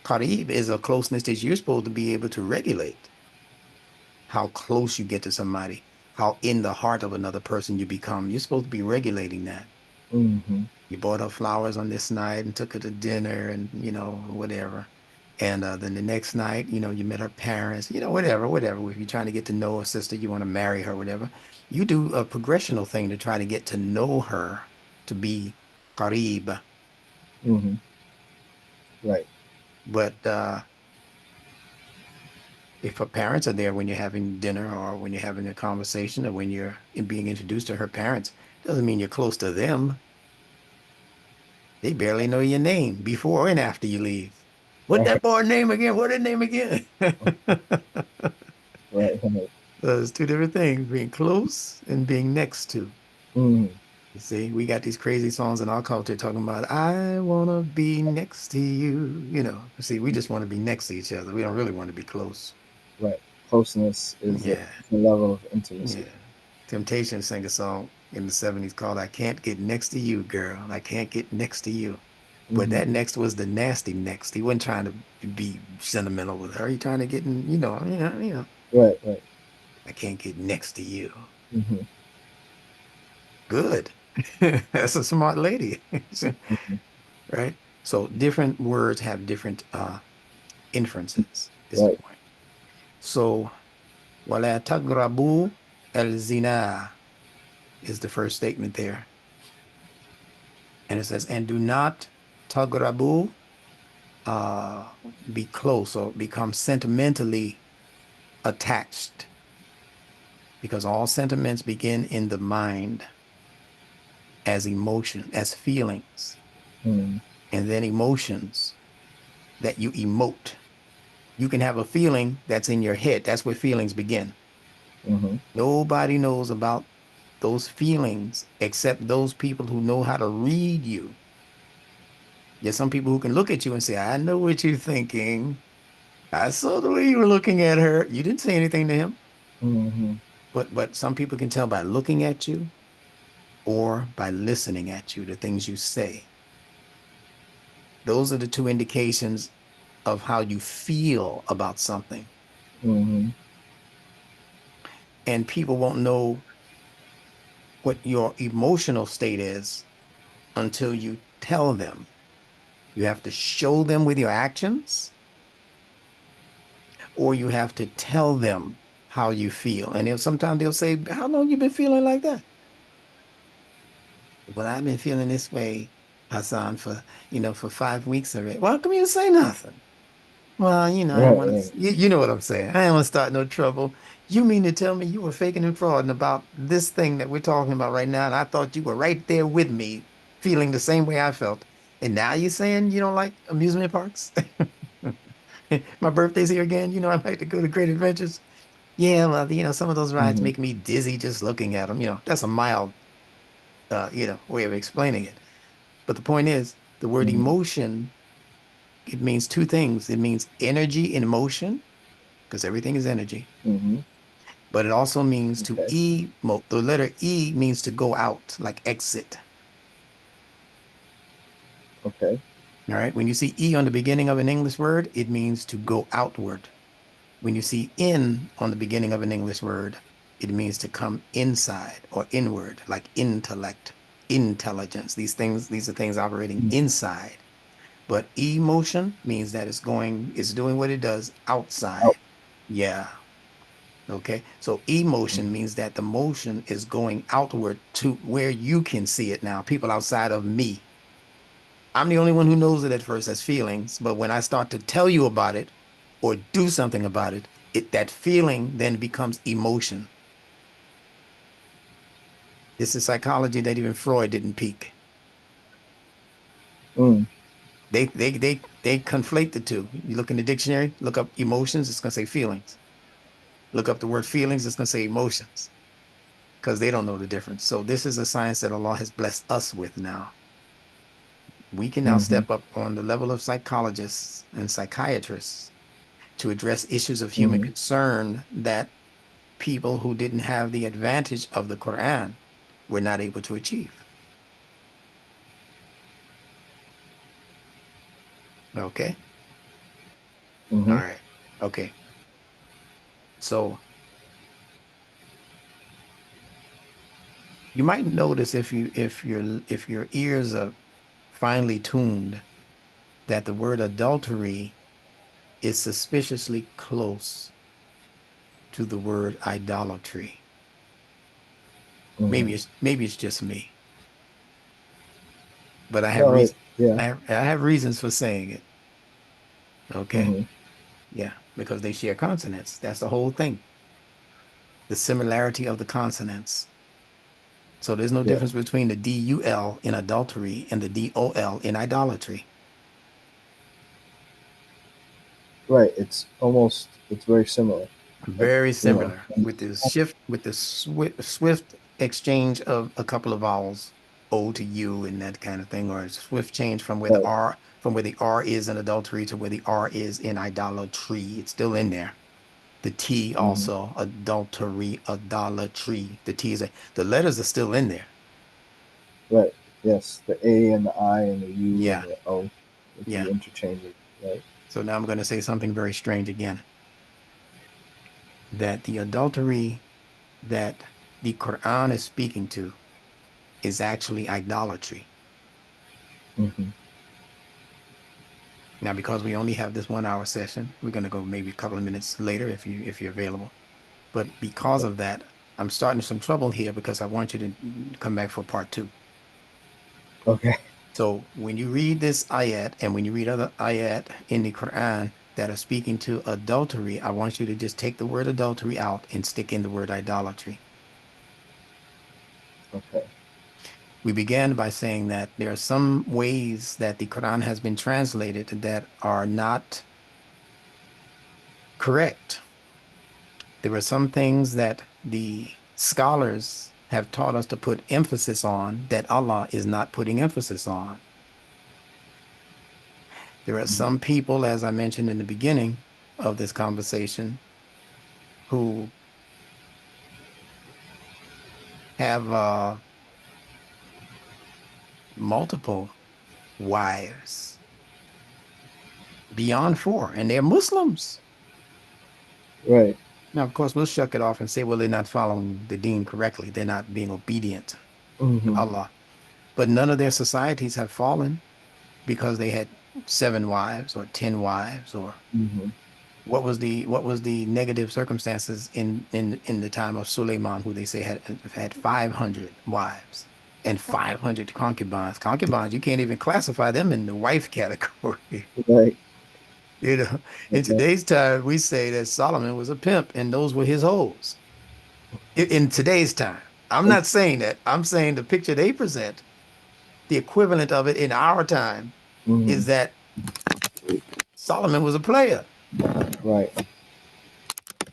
Qarib is a closeness that you're supposed to be able to regulate. How close you get to somebody, how in the heart of another person you become. You're supposed to be regulating that. Mm-hmm. You bought her flowers on this night and took her to dinner and, whatever. And then the next night, you met her parents, whatever. If you're trying to get to know a sister, you want to marry her, whatever. You do a progressional thing to try to get to know her, to be qarib. Mm-hmm. Right. But if her parents are there when you're having dinner or when you're having a conversation or when you're being introduced to her parents, doesn't mean you're close to them. They barely know your name before and after you leave. What Right. that boy name again? What his name again? Right. Right. It's two different things, being close and being next to. Mm-hmm. You see, we got these crazy songs in our culture talking about, I want to be next to you. See, we just want to be next to each other. We don't really want to be close. Right. Closeness is a Yeah. level of intimacy. Yeah. Temptation sang a song in the 70s called I Can't Get Next to You, Girl. I Can't Get Next to You. But Mm-hmm. that next was the nasty next. He wasn't trying to be sentimental with her. He trying to get in, Right. Right. I can't get next to you. Mm-hmm. Good. That's a smart lady. Mm-hmm. Right? So different words have different inferences, is the Right. point. So wala tagrabu el zina is the first statement there. And it says, and do not tagrabu, uh, be close or become sentimentally attached, because all sentiments begin in the mind as emotion, as feelings, Mm-hmm. and then emotions that you emote. You can have a feeling that's in your head. That's where feelings begin. Mm-hmm. Nobody knows about those feelings except those people who know how to read you. There's some people who can look at you and say, I know what you're thinking. I saw the way you were looking at her. You didn't say anything to him. Mm-hmm. But some people can tell by looking at you or by listening at you, the things you say. Those are the two indications of how you feel about something. Mm-hmm. And people won't know what your emotional state is until you tell them. You have to show them with your actions, or you have to tell them how you feel. And sometimes they'll say, how long you been feeling like that? Well, I've been feeling this way, Hassan, for 5 weeks already. Well, how come you say nothing? Well, I don't Right. want to, Right. you know what I'm saying. I don't want to start no trouble. You mean to tell me you were faking and frauding about this thing that we're talking about right now? And I thought you were right there with me, feeling the same way I felt. And now you're saying you don't like amusement parks? My birthday's here again. I like to go to Great Adventures. Yeah, well, some of those rides Mm-hmm. make me dizzy just looking at them. That's a mild, way of explaining it. But the point is, the word Mm-hmm. emotion, it means two things. It means energy in motion, because everything is energy. Mm-hmm. But it also means to Okay. emote. The letter E means to go out, like exit. Okay. All right. When you see E on the beginning of an English word, it means to go outward. When you see in on the beginning of an English word, it means to come inside or inward, like intellect, intelligence. These are things operating Mm. inside. But emotion means that it's doing what it does Out. outside. Yeah. Okay. So emotion means that the motion is going outward to where you can see it now, people outside of me. I'm the only one who knows it at first as feelings, but when I start to tell you about it or do something about it, that feeling then becomes emotion. This is psychology that even Freud didn't peak. Mm. They conflate the two. You look in the dictionary, look up emotions, it's gonna say feelings. Look up the word feelings, it's gonna say emotions, because they don't know the difference. So this is a science that Allah has blessed us with now. We can now Mm-hmm. step up on the level of psychologists and psychiatrists to address issues of human Mm-hmm. concern that people who didn't have the advantage of the Qur'an were not able to achieve. Okay. All Mm-hmm. right. Okay. So you might notice if your ears are finely tuned that the word adultery is suspiciously close to the word idolatry. Mm-hmm. Maybe it's just me, but I have No, reason yeah. I have reasons for saying it. Okay. Mm-hmm. Yeah, because they share consonants. That's the whole thing. The similarity of the consonants. So there's no Yeah. difference between the DUL in adultery and the DOL in idolatry. Right. It's very similar. Like, Very you know. similar with the swift exchange of a couple of vowels, O to U and that kind of thing, or a swift change from Right. where the R is in adultery to where the R is in idolatry. It's still in there. The T Mm-hmm. also, adultery, idolatry. The letters are still in there. Right. Yes. The A and the I and the U and Yeah, the O would yeah. be interchangeable. Right. So now I'm going to say something very strange again, that the adultery that the Quran is speaking to is actually idolatry. Mm-hmm. Now, because we only have this 1 hour session, we're going to go maybe a couple of minutes later if you're available. But because Okay. of that, I'm starting some trouble here because I want you to come back for part two. Okay. So when you read this ayat and when you read other ayat in the Quran that are speaking to adultery, I want you to just take the word adultery out and stick in the word idolatry. Okay. We began by saying that there are some ways that the Quran has been translated that are not correct. There are some things that the scholars have taught us to put emphasis on that Allah is not putting emphasis on. There are Mm-hmm. some people, as I mentioned in the beginning of this conversation, who have multiple wives beyond four, and they're Muslims. Right. Now, of course, we'll shuck it off and say, well, they're not following the deen correctly. They're not being obedient to Mm-hmm. Allah. But none of their societies have fallen because they had 7 wives or 10 wives, or Mm-hmm. what was the negative circumstances in the time of Suleiman, who they say had 500 wives and 500 concubines. Concubines, you can't even classify them in the wife category. Right. You know, in Okay. today's time, we say that Solomon was a pimp and those were his hoes. In today's time, I'm And, not saying that. I'm saying the picture they present, the equivalent of it in our time, mm-hmm. is that Solomon was a player. Right.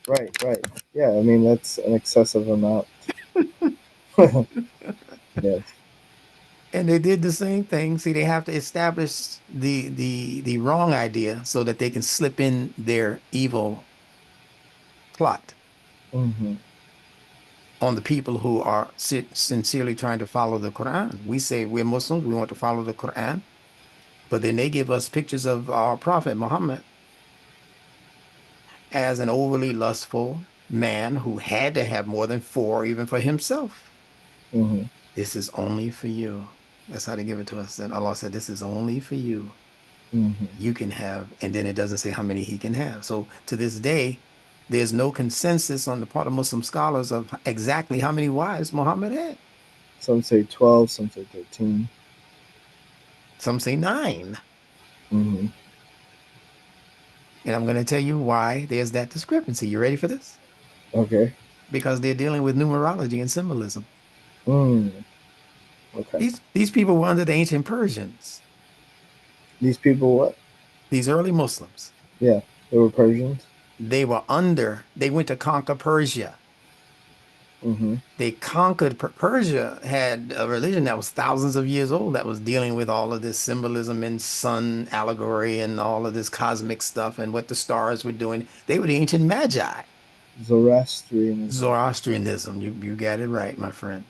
Right. Right. Yeah. I mean, that's an excessive amount. Yes. And they did the same thing. See, they have to establish the wrong idea so that they can slip in their evil plot Mm-hmm. on the people who are sincerely trying to follow the Quran. We say we're Muslims, we want to follow the Quran, but then they give us pictures of our Prophet Muhammad as an overly lustful man who had to have more than four, even for himself. Mm-hmm. This is only for you. That's how they give it to us. And Allah said, this is only for you. Mm-hmm. You can have, and then it doesn't say how many he can have. So to this day, there's no consensus on the part of Muslim scholars of exactly how many wives Muhammad had. Some say 12, some say 13. Some say nine. Mm-hmm. And I'm going to tell you why there's that discrepancy. You ready for this? Okay. Because they're dealing with numerology and symbolism. Mm. Okay. These people were under the ancient Persians, These people, what? these early Muslims. Yeah, they were Persians. They went to conquer Persia. Mm-hmm. They conquered Persia, had a religion that was thousands of years old that was dealing with all of this symbolism and sun allegory and all of this cosmic stuff and what the stars were doing. They were the ancient magi. Zoroastrianism. Zoroastrianism, you got it right, my friend.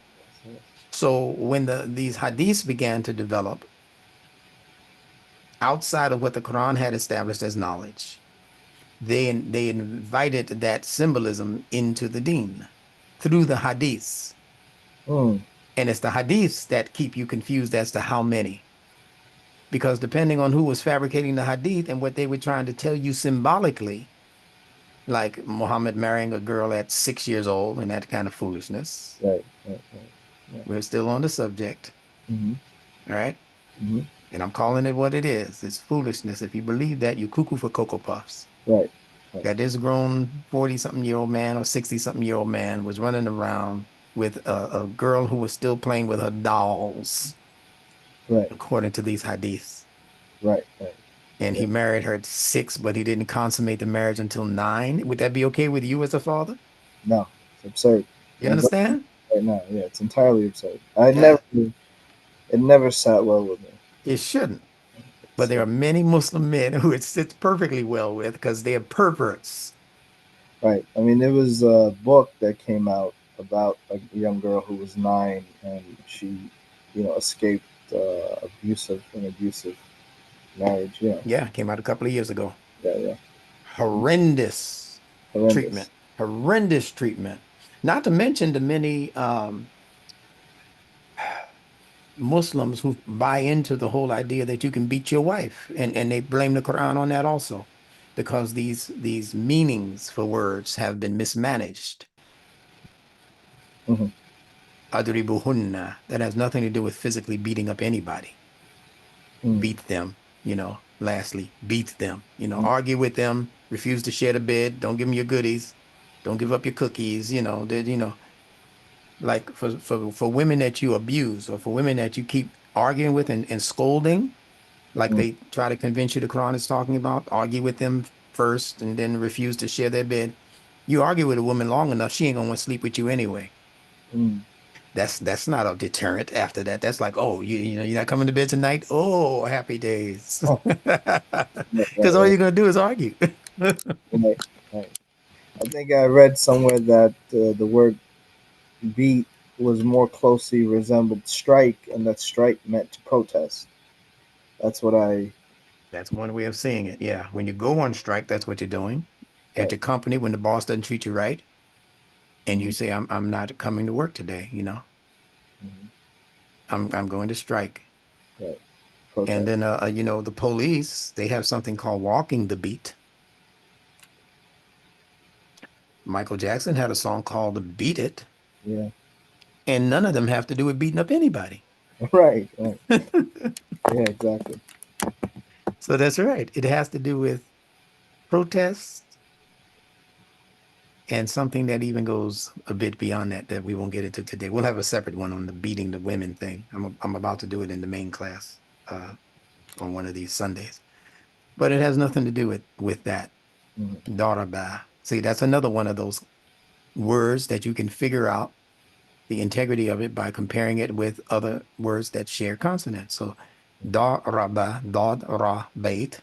So when these hadiths began to develop outside of what the Quran had established as knowledge, they invited that symbolism into the deen through the hadiths. Mm. And it's the hadiths that keep you confused as to how many. Because depending on who was fabricating the hadith and what they were trying to tell you symbolically, like Muhammad marrying a girl at 6 years old and that kind of foolishness. Right, right, right. Yeah. We're still on the subject. Mm-hmm. All right. Mm-hmm. And I'm calling it what it is. It's foolishness. If you believe that, you cuckoo for Cocoa Puffs. Right, right, That this grown 40-something-year-old man or 60-something-year-old man was running around with a girl who was still playing with her dolls, right, according to these hadiths. right, right. And Yeah. he married her at 6, but he didn't consummate the marriage until 9. Would that be okay with you as a father? No, it's absurd. You But understand? right now, yeah, it's entirely absurd. I Yeah. never, it never sat well with me. It shouldn't. But It's, there are many Muslim men who it sits perfectly well with because they're perverts. right. I mean, there was a book that came out about a young girl who was 9 and she, escaped an abusive marriage. Yeah, Yeah, came out a couple of years ago. yeah, yeah. Horrendous treatment. Horrendous. Horrendous treatment. Not to mention the many Muslims who buy into the whole idea that you can beat your wife, and they blame the Quran on that also, because these meanings for words have been mismanaged. Hmm. Adribuhunna, that has nothing to do with physically beating up anybody. Mm. Beat them, lastly, beat them, argue with them, refuse to share the bed, don't give them your goodies, don't give up your cookies, like for women that you abuse or for women that you keep arguing with and scolding, like Mm. they try to convince you the Quran is talking about, argue with them first and then refuse to share their bed. You argue with a woman long enough, she ain't gonna want to sleep with you anyway. Mm. That's not a deterrent after that. That's like, oh, you're not coming to bed tonight. Oh, happy days. Oh, right, Because right, all right, you're gonna do is argue. right, right. I think I read somewhere that the word beat was more closely resembled strike, and that strike meant to protest. That's what I. That's one way of saying it. Yeah. When you go on strike, that's what you're doing. At Right. your company, when the boss doesn't treat you right, and Hmm. you say, I'm not coming to work today, Hmm. I'm going to strike. Right. And Protest. then the police, they have something called walking the beat. Michael Jackson had a song called Beat It, Yeah. and none of them have to do with beating up anybody. Right. Right. Yeah. Exactly. So that's right. It has to do with protest and something that even goes a bit beyond that we won't get into today. We'll have a separate one on the beating the women thing. I'm about to do it in the main class uh, on one of these Sundays, but it has nothing to do with that. Hmm. Daraba. See, that's another one of those words that you can figure out the integrity of it by comparing it with other words that share consonants. So daraba, dad ra bait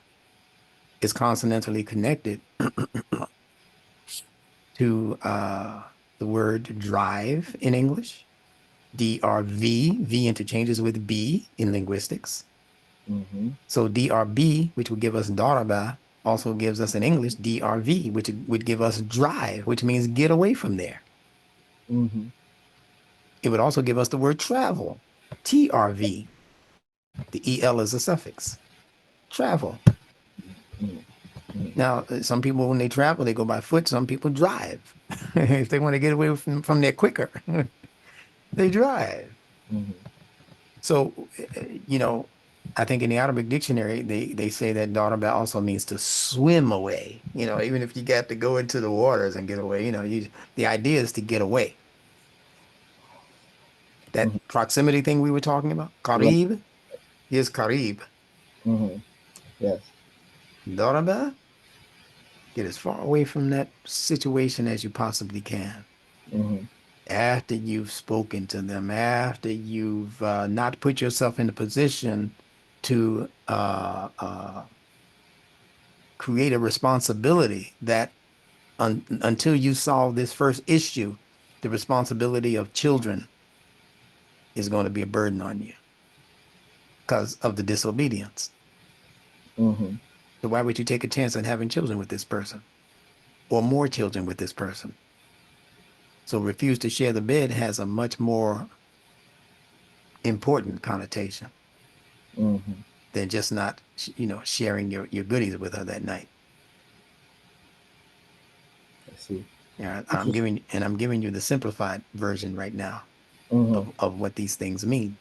is consonantally connected to the word drive in English. DRV, V interchanges with B in linguistics. Hmm. So DRB, which would give us daraba, also gives us in English DRV, which would give us drive, which means get away from there. Mm-hmm. It would also give us the word travel, TRV. The EL is a suffix, travel. Mm-hmm. Now, some people, when they travel, they go by foot. Some people drive. If they want to get away from there quicker, they drive. Mm-hmm. So, I think in the Arabic dictionary, they say that daraba also means to swim away. Even if you got to go into the waters and get away, the idea is to get away. That Mm-hmm. proximity thing we were talking about, Right. qarib, is qarib. Mm-hmm. Yes. Daraba, get as far away from that situation as you possibly can. Mm-hmm. After you've spoken to them, after you've not put yourself in a position to create a responsibility that until you solve this first issue, the responsibility of children is going to be a burden on you because of the disobedience. Mm-hmm. So why would you take a chance on having children with this person or more children with this person? So refuse to share the bed has a much more important connotation Mm-hmm. than just not, sharing your goodies with her that night. I see. Yeah, Interesting. I'm giving you the simplified version right now Mm-hmm. of what these things mean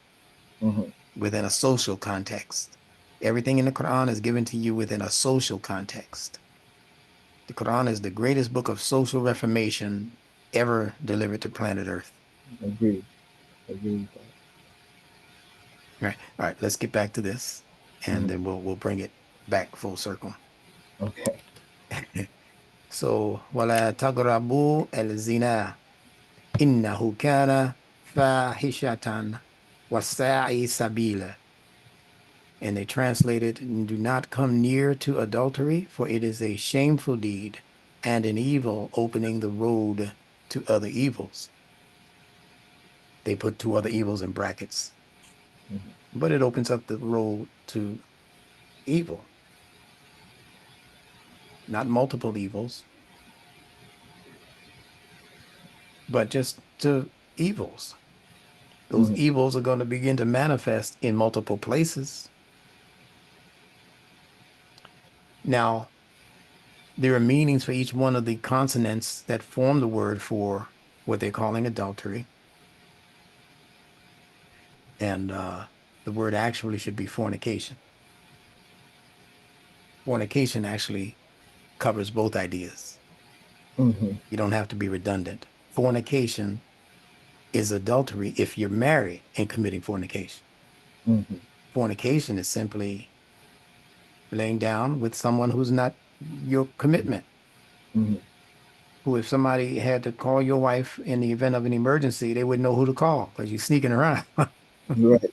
Mm-hmm. within a social context. Everything in the Quran is given to you within a social context. The Quran is the greatest book of social reformation ever delivered to planet Earth. Agreed. Agreed with Right. All right. Let's get back to this, that. and Mm-hmm. then we'll bring it back full circle. Okay. So, wala tagrabu el zina innahu kana fahishatan wasa'i sabila. And they translated, do not come near to adultery, for it is a shameful deed and an evil opening the road to other evils. They put two other evils in brackets, Mm-hmm. but it opens up the road to evil, not multiple evils, but just to evils. Those Mm-hmm. evils are going to begin to manifest in multiple places. Now, there are meanings for each one of the consonants that form the word for what they're calling adultery. And the word actually should be fornication. Fornication actually covers both ideas. Mm-hmm. You don't have to be redundant. Fornication is adultery if you're married and committing fornication. Mm-hmm. Fornication is simply laying down with someone who's not your commitment. Mm-hmm. Who, if somebody had to call your wife in the event of an emergency, they wouldn't know who to call because you're sneaking around. Right.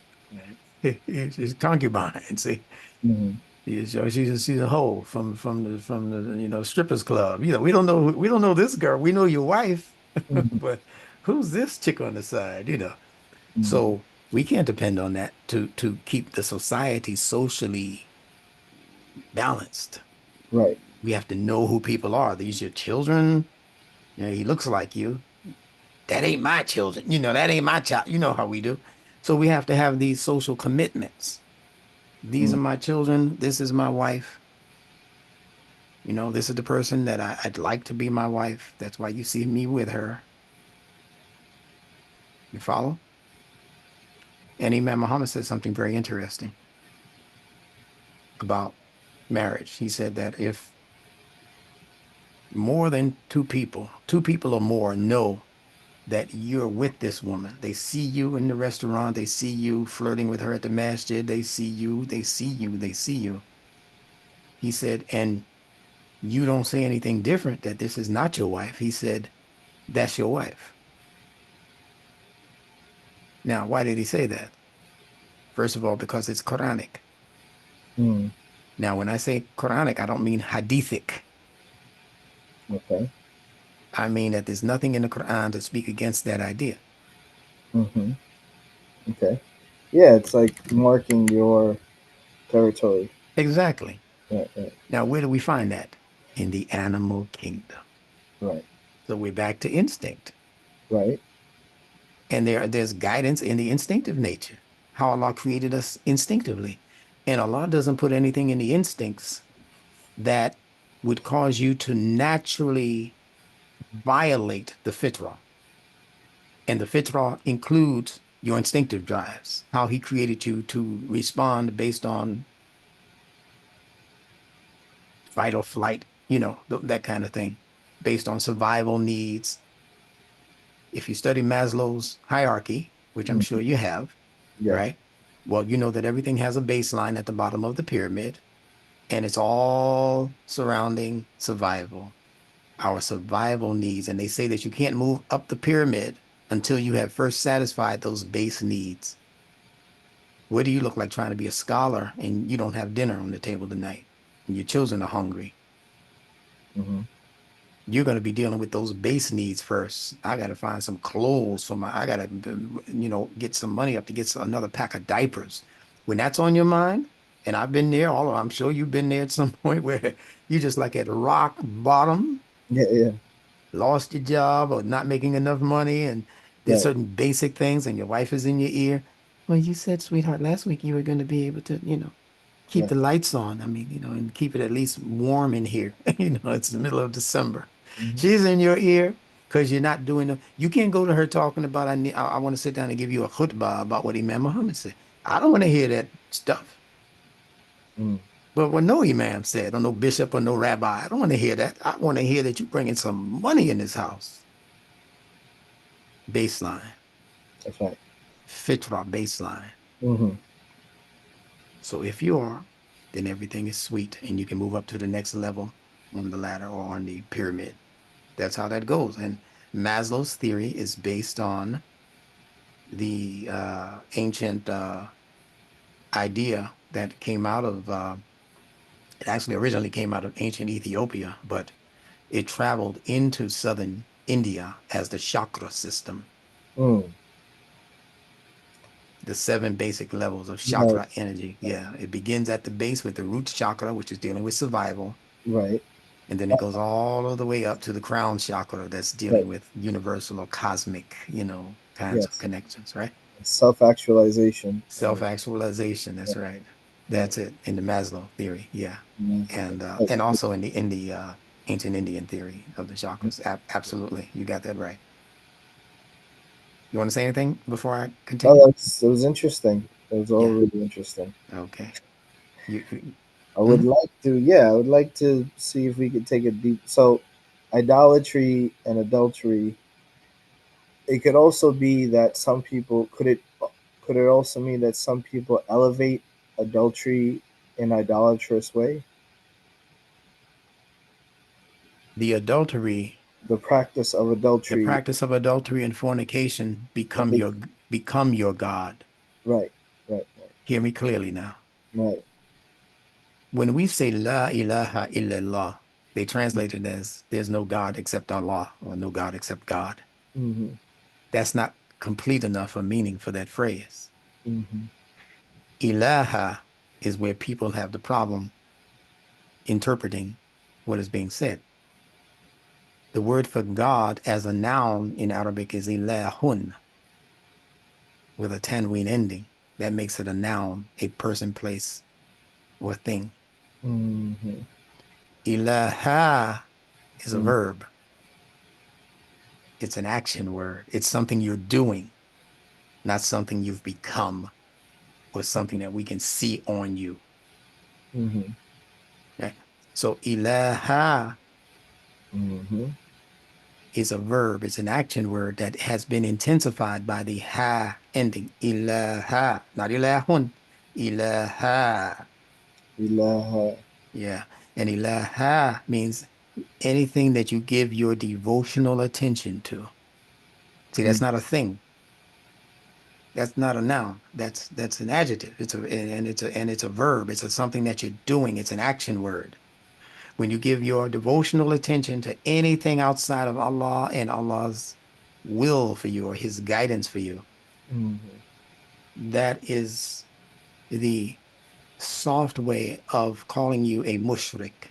She's concubine. See, Mm-hmm. she's a hoe from the strippers club. We don't know this girl. We know your wife, Mm-hmm. but who's this chick on the side? Mm-hmm. So we can't depend on that to keep the society socially balanced. Right. We have to know who people are. These your children. He looks like you. That ain't my children. That ain't my child. You know how we do. So we have to have these social commitments. These are Mm-hmm. my children. This is my wife. This is the person that I'd like to be my wife. That's why you see me with her. You follow? And Imam Muhammad said something very interesting about marriage. He said that if more than two people or more know that you're with this woman, they see you in the restaurant, they see you flirting with her at the masjid, they see you, they see you, they see you. He said, and you don't say anything different that this is not your wife. He said, that's your wife. Now, why did he say that? First of all, because it's Quranic. Mm-hmm. Now, when I say Quranic, I don't mean hadithic. Okay. I mean that there's nothing in the Quran to speak against that idea. Mm-hmm. Okay. Yeah, it's like marking your territory. Exactly. right, right, Now, where do we find that? In the animal kingdom. right, So we're back to instinct. right. And there's guidance in the instinctive nature, how Allah created us instinctively. And Allah doesn't put anything in the instincts that would cause you to naturally violate the fitrah. And the fitrah includes your instinctive drives, how He created you to respond based on fight or flight, that kind of thing, based on survival needs. If you study Maslow's hierarchy, which I'm Mm-hmm. sure you have, Yes. right? Well, you know that everything has a baseline at the bottom of the pyramid, and it's all surrounding survival, our survival needs. And they say that you can't move up the pyramid until you have first satisfied those base needs. What do you look like trying to be a scholar and you don't have dinner on the table tonight and your children are hungry? Mm-hmm. You're going to be dealing with those base needs first. I got to find some clothes for I got to, get some money up to get another pack of diapers. When that's on your mind, and I've been there, I'm sure you've been there at some point where you just like at rock bottom, Yeah, yeah, lost your job or not making enough money, and there's right, certain basic things, and your wife is in your ear. Well, you said, sweetheart, last week you were going to be able to, keep right. the lights on. I mean, and keep it at least warm in here. It's the middle of December. Mm-hmm. She's in your ear because you're not doing you can't go to her talking about, I want to sit down and give you a khutbah about what Imam Muhammad said. I don't want to hear that stuff. Mm. But what no imam said, or no bishop, or no rabbi, I don't want to hear that. I want to hear that you're bringing some money in this house. Baseline, That's right. fitrah baseline. Mm-hmm. So if you are, then everything is sweet and you can move up to the next level on the ladder or on the pyramid. That's how that goes. And Maslow's theory is based on the ancient idea that came out of, it actually originally came out of ancient Ethiopia, but it traveled into southern India as the chakra system, Mm. the seven basic levels of Right, chakra energy. Yeah, it begins at the base with the root chakra, which is dealing with survival. right, And then it goes all of the way up to the crown chakra that's right. dealing with universal or cosmic, kinds of Yes. connections, right? Self-actualization. Self-actualization, Yeah, that's right. right. That's it in the Maslow theory, yeah. Mm. And also in the ancient Indian theory of the chakras. Absolutely. You got that right. You want to say anything before I continue? Oh, it was interesting. It was all Yeah. really interesting. Okay. You I would mhm. like to, yeah, I would like to see if we could take a deep. So, idolatry and adultery. It could also be that some people could it also mean that some people elevate adultery in idolatrous way? The adultery, The practice of the adultery. practice of adultery and fornication become your God. Right, right, right, Hear me clearly now. right. When we say La ilaha illallah, they translate it as there's no God except Allah or no God except God. Mm-hmm, That's not complete enough a meaning for that phrase. mm-hmm, Ilaha is where people have the problem interpreting what is being said. The word for God as a noun in Arabic is ilahun with a tanween ending. That makes it a noun, a person, place, or thing. mm-hmm, Ilaha is a mm-hmm, verb. It's an action word. It's something you're doing, not something you've become or something that we can see on you. mm-hmm, Okay? So ilaha mm-hmm. is a verb. It's an action word that has been intensified by the ha ending. Ilaha, not ilahun. Ilaha. Ilaha. Yeah. And ilaha means anything that you give your devotional attention to. See, that's Mm, not a thing. That's not a noun. That's an adjective. It's a verb. It's something that you're doing. It's an action word. When you give your devotional attention to anything outside of Allah and Allah's will for you or His guidance for you, mm-hmm, that is the soft way of calling you a mushrik,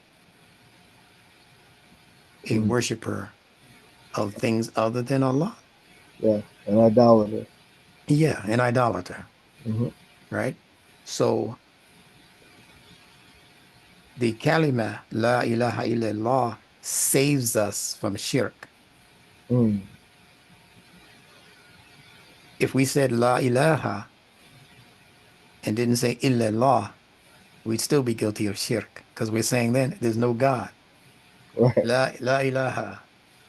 a Mm. worshiper of things other than Allah. Yeah, an idolater. Yeah, an idolater, Mm-hmm. right? So the kalima, la ilaha illallah, saves us from shirk. Mm. If we said la ilaha and didn't say illallah, we'd still be guilty of shirk because we're saying then there's no God. Right. La ilaha.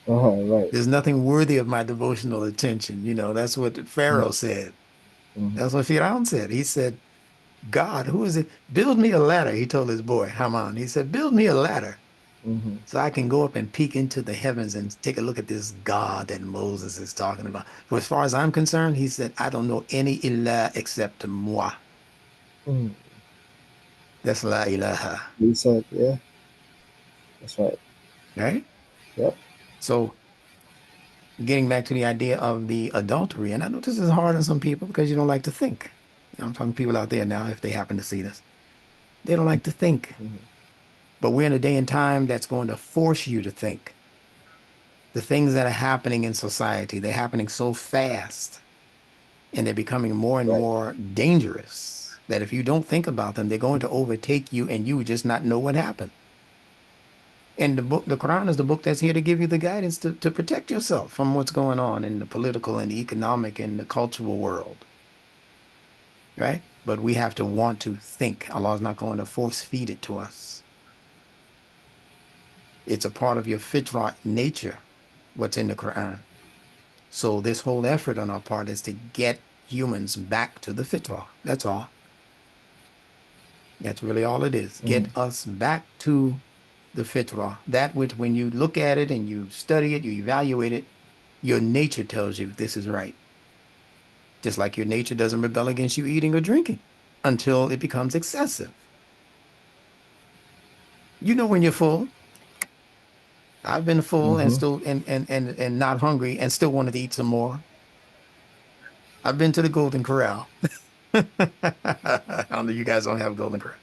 Right. There's nothing worthy of my devotional attention. You know, that's what Mm-hmm. Pharaoh said. Mm-hmm. That's what Firaun said. He said, God, who is it? Build me a ladder, he told his boy, Haman. He said, build me a ladder Mm-hmm. so I can go up and peek into the heavens and take a look at this God that Moses is talking about. For as far as I'm concerned, he said, I don't know any ilah except moi. Mm. That's la ilaha, He said, yeah, that's right. right? Yep. So getting back to the idea of the adultery, and I know this is hard on some people because you don't like to think. I'm talking to people out there now, if they happen to see this. They don't like to think. Mm-hmm. But we're in a day and time that's going to force you to think. The things that are happening in society, they're happening so fast and they're becoming more and Right. more dangerous that if you don't think about them, they're going to overtake you and you would just not know what happened. And the book, the Quran is the book that's here to give you the guidance to protect yourself from what's going on in the political and the economic and the cultural world, right? But we have to want to think. Allah is not going to force feed it to us. It's a part of your fitrah nature, what's in the Quran. So this whole effort on our part is to get humans back to the fitrah. That's all. That's really all it is. Mm-hmm. Get us back to the fitrah. That which when you look at it and you study it, you evaluate it, your nature tells you this is right. Just like your nature doesn't rebel against you eating or drinking until it becomes excessive. You know when you're full. I've been full and Mm-hmm. still and not hungry and still wanted to eat some more. I've been to the Golden Corral. I don't know, you guys don't have Golden Corral.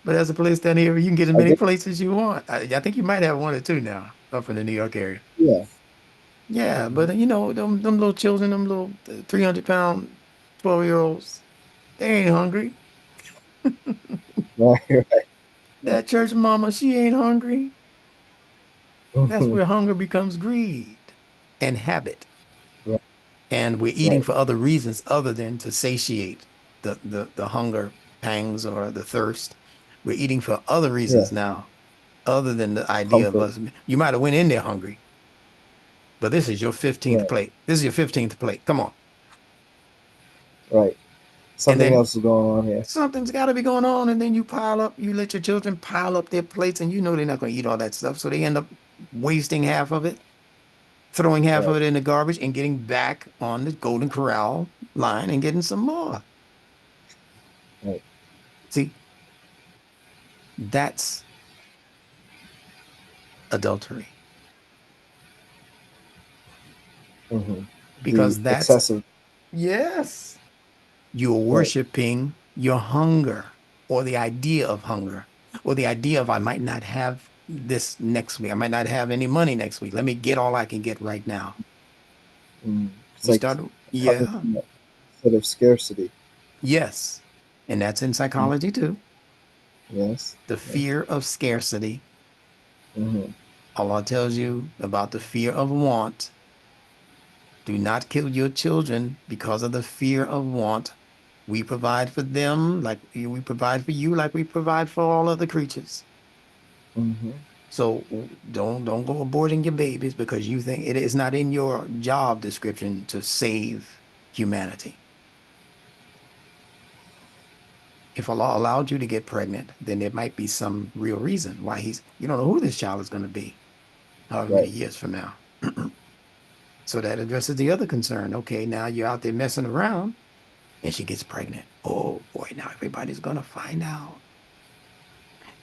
But there's a place down here where you can get as I many did. places you want. I think you might have one or two now up in the New York area. Yeah. Yeah, Mm-hmm. but you know, them little children, them little 300-pound 12-year-olds, they ain't hungry. Right. Right. Right. That church mama, she ain't hungry. That's Mm-hmm. where hunger becomes greed and habit. Right. And we're eating Right. for other reasons other than to satiate the hunger pangs or the thirst. We're eating for other Yeah. reasons now, other than the idea of Comfort. us. You might have went in there hungry, but this is your 15th Right. plate. This is your 15th plate. Come on. Right. And Something then else is going on here. something's got to be going on. And then you pile up, you let your children pile up their plates, and you know they're not going to eat all that stuff. So they end up wasting half of it, throwing half of Right. it in the garbage, and getting back on the Golden Corral line and getting some more. Right. See, that's adultery Mm-hmm. The because that's, excessive. yes, you're Right. worshiping your hunger or the idea of hunger or the idea of I might not have this next week. I might not have any money next week. Let me get all I can get right now. Mm. It's We like start, coming yeah, from a sort of scarcity. yes. And that's in Mm. psychology too. Yes. The Yes. fear of scarcity. Mm-hmm. Allah tells you about the fear of want. Do not kill your children because of the fear of want. We provide for them like we provide for you, like we provide for all other creatures. Mm-hmm. So don't go aborting your babies because you think it is not in your job description to save humanity. If Allah allowed you to get pregnant, then there might be some real reason why you don't know who this child is going to be, however many Right. years from now. So that addresses the other concern. Okay, now you're out there messing around and she gets pregnant. Oh boy, now everybody's going to find out.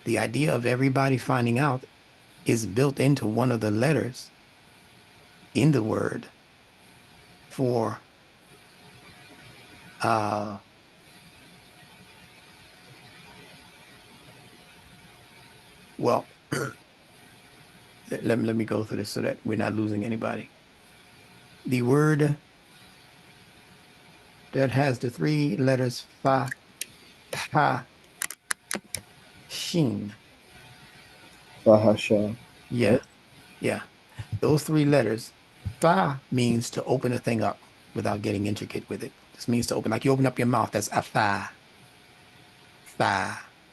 The idea of everybody finding out is built into one of the letters in the word for uh, Well, let me go through this so that we're not losing anybody. The word that has the three letters fa, ha, shin. Fahasha. Yeah, Right? yeah. Those three letters, fa means to open a thing up without getting intricate with it. This means to open, like you open up your mouth, that's a fa,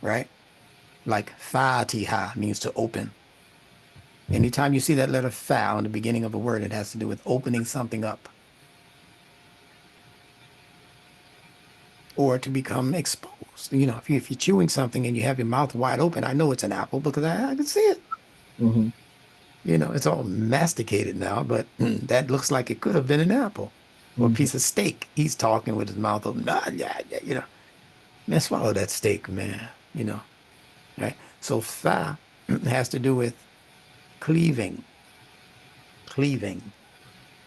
right? Like fatiha means to open. Anytime you see that letter fa on the beginning of a word, it has to do with opening something up or to become exposed. You know, if you're chewing something and you have your mouth wide open, I know it's an apple because I can see it. Mm-hmm. You know, it's all masticated now, but that looks like it could have been an apple or a Mm-hmm. piece of steak. He's talking with his mouth open. Nah, yeah, yeah, you know, man, swallow that steak, man. You know, right? So fa has to do with cleaving, cleaving,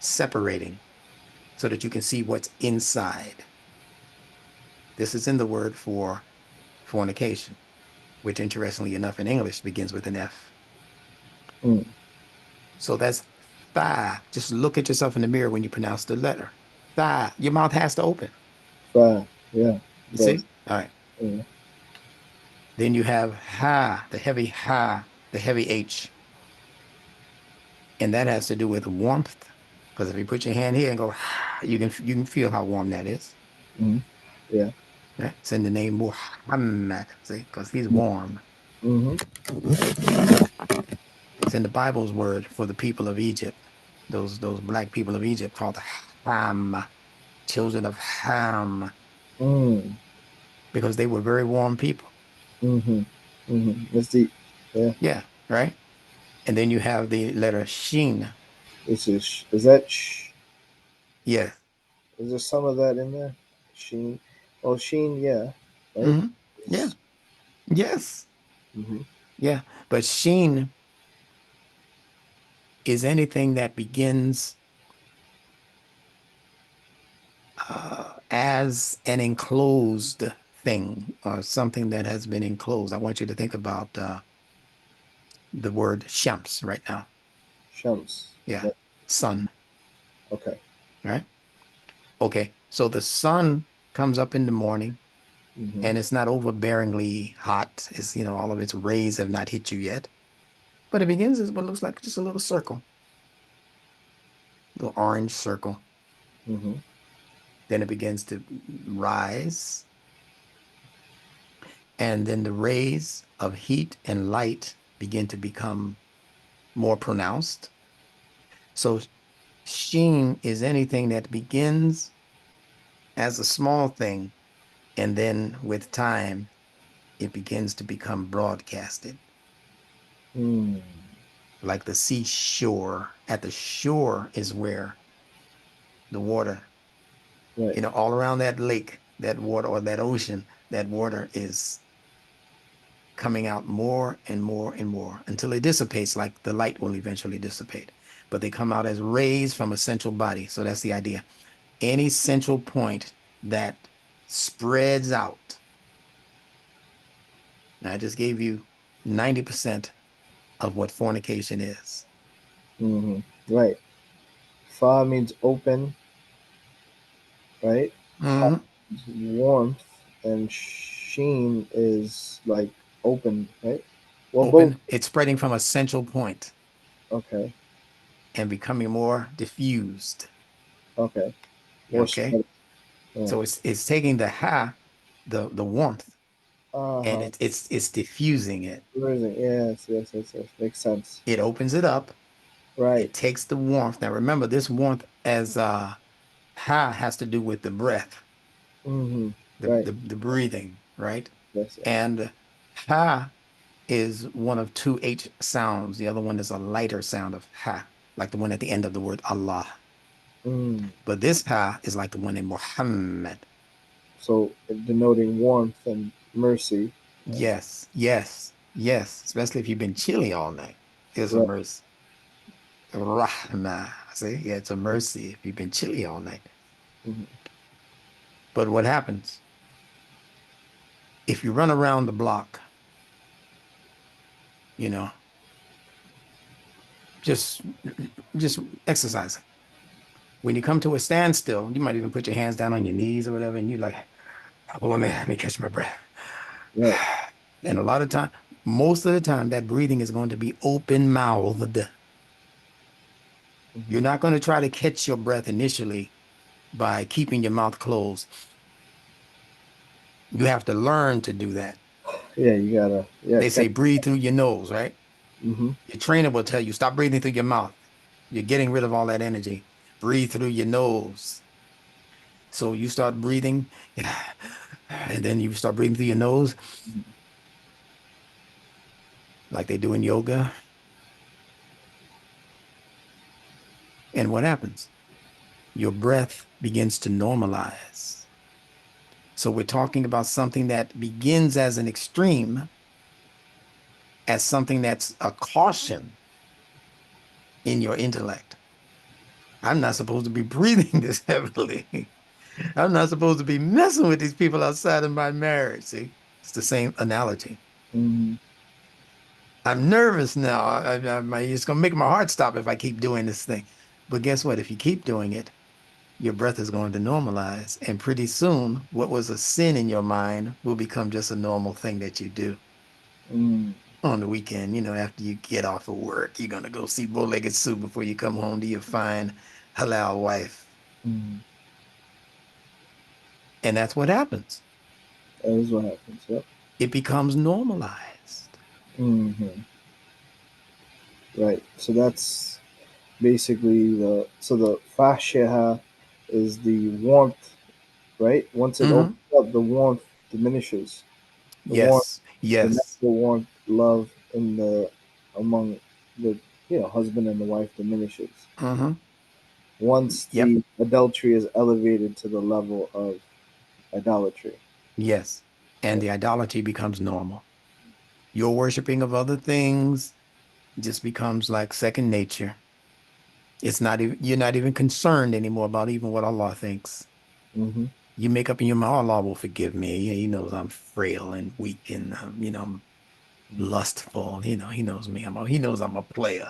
separating, so that you can see what's inside. This is in the word for fornication, which interestingly enough in English begins with an F. Mm. So that's thigh. Just look at yourself in the mirror when you pronounce the letter. Thigh. Your mouth has to open. Fa. Yeah. You Does. see? All right. Yeah. Then you have ha, the heavy H. And that has to do with warmth. Because if you put your hand here and go, you can feel how warm that is. Mm-hmm. Yeah. Right? It's in the name Muhammad. See? Because he's warm. Mm-hmm. It's in the Bible's word for the people of Egypt. Those black people of Egypt called Ham, children of Ham, Mm. because they were very warm people. Mm-hmm. Mm-hmm. That's deep. Yeah. Yeah, right. And then you have the letter Shin. Is that Yeah. is there some of that in there? Sheen. Oh, Sheen. Yeah. Right. Hmm. Yeah. It's, Yes. mm-hmm. Yeah. But Shin is anything that begins as an enclosed thing or something that has been enclosed. I want you to think about the word Shams right now. Shams. Yeah. Right. Sun. Okay. Right. Okay. So the sun comes up in the morning Mm-hmm. and it's not overbearingly hot. It's, you know, all of its rays have not hit you yet. But it begins as what looks like just a little circle, little orange circle. Mm-hmm. Then it begins to rise. And then the rays of heat and light begin to become more pronounced. So sheen is anything that begins as a small thing, and then with time, it begins to become broadcasted. Mm. Like the seashore. At the shore is where the water, Right. you know, all around that lake, that water or that ocean, that water is coming out more and more and more until it dissipates, like the light will eventually dissipate. But they come out as rays from a central body. So that's the idea. Any central point that spreads out. Now, I just gave you 90% of what fornication is. Mm-hmm. Right. Fa means open. Right. Ha Mhm. means warmth, and Sheen is like open. Right. Well, both. Open, it's spreading from a central point Okay. and becoming more diffused. Okay. More Okay. spread. Yeah. So it's taking the ha, the warmth, Uh and huh. it's diffusing it. Yes. Yes. Yes. Yes. Makes sense. It opens it up. Right. It takes the warmth. Now remember, this warmth as ha has to do with the breath, Mm-hmm. Right. the breathing, right? Yes. Yes. And ha is one of two H sounds. The other one is a lighter sound of ha, like the one at the end of the word Allah. Mm. But this ha is like the one in Muhammad. So denoting warmth and mercy. Yes, yes, yes. Especially if you've been chilly all night. It's a Right. mercy. Rahmah. See, yeah, it's a mercy if you've been chilly all night. Mm-hmm. But what happens if you run around the block you know, just just exercising. When you come to a standstill, you might even put your hands down on your knees or whatever, and you're like, oh, let me catch my breath. Right. And a lot of time, most of the time, that breathing is going to be open mouthed. You're Hmm. not going to try to catch your breath initially by keeping your mouth closed. You have to learn to do that. Yeah, you gotta. Yeah, They say catch. breathe through your nose, right? Hmm. Your trainer will tell you stop breathing through your mouth. You're getting rid of all that energy. Breathe through your nose. So you start breathing, and then you start breathing through your nose, like they do in yoga. And what happens? Your breath begins to normalize. So we're talking about something that begins as an extreme, as something that's a caution in your intellect. I'm not supposed to be breathing this heavily. I'm not supposed to be messing with these people outside of my marriage. See, it's the same analogy. Hmm. I'm nervous now. It's going to make my heart stop if I keep doing this thing. But guess what? If you keep doing it, your breath is going to normalize. And pretty soon, what was a sin in your mind will become just a normal thing that you do. Mm. On the weekend, after you get off of work, you're going to go see bow-legged Sue before you come home to your fine halal wife. Mm. And that's what happens. That is what happens. Yep. It becomes normalized. Hmm. Right. So that's basically the fascia is the warmth, right? Once it Hmm. opens up, the warmth diminishes. The warmth, Yes, the yes. natural warmth, love in the among the husband and the wife diminishes. Hmm. Once Yep. the adultery is elevated to the level of idolatry. Yes. And Yep. the idolatry becomes normal. Your worshiping of other things just becomes like second nature. It's not even, you're not even concerned anymore about even what Allah thinks. Hmm. You make up in your mind, "Oh, Allah will forgive me. Yeah, He knows I'm frail and weak and, I'm lustful. He knows me. He knows I'm a player.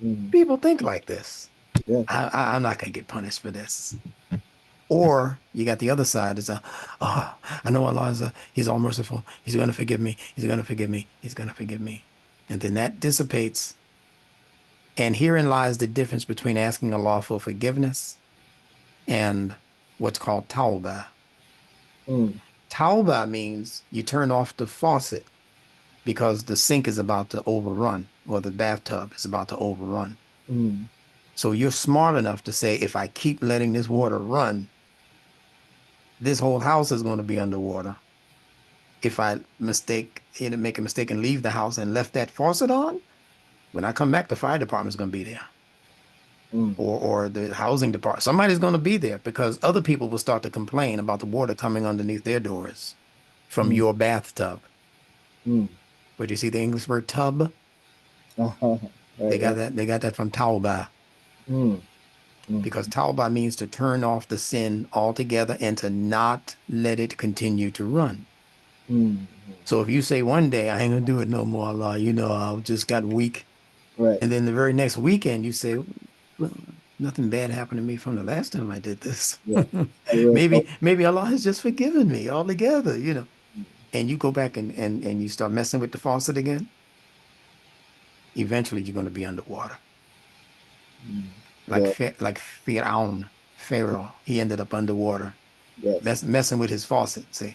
Hmm. People think like this. Yeah. I'm not going to get punished for this. Or you got the other side is oh, I know Allah is He's all merciful. He's going to forgive me. He's going to forgive me. He's going to forgive me. And then that dissipates. And herein lies the difference between asking Allah for forgiveness and what's called tawbah. Mm. Tawbah means you turn off the faucet because the sink is about to overrun or the bathtub is about to overrun. Mm. So you're smart enough to say, if I keep letting this water run, this whole house is going to be underwater. If I make a mistake and leave the house and left that faucet on, when I come back, the fire department's going to be there, Mm. or the housing department. Somebody's going to be there because other people will start to complain about the water coming underneath their doors from Mm. your bathtub. Mm. But you see the English word tub? Uh-huh. They Right. got Right. that. They got that from tauba, Mm. Mm. because tauba means to turn off the sin altogether and to not let it continue to run. Mm. So if you say one day, I ain't gonna do it no more, Allah, I just got weak. Right. And then the very next weekend you say, well, nothing bad happened to me from the last time I did this. Yeah. I will help. Maybe Allah has just forgiven me altogether. And you go back and you start messing with the faucet again, eventually you're gonna be underwater. Mm. Like The like Pharaoh, he ended up underwater, yes. messing with his faucet. See,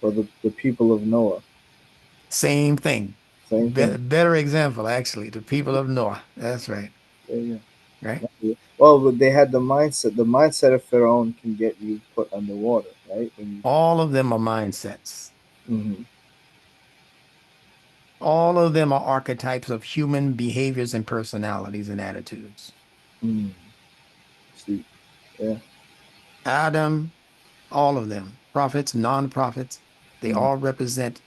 For the people of Noah. same thing. Same thing. Better example, actually, the people of Noah. That's right. Yeah. Right. Yeah. Well, but they had the mindset. The mindset of Pharaoh can get you put underwater, right? When All of them are mindsets. you. Hmm. All of them are archetypes of human behaviors and personalities and attitudes. Mm. See. Yeah. Adam, all of them, prophets, non-prophets, they Mm. all represent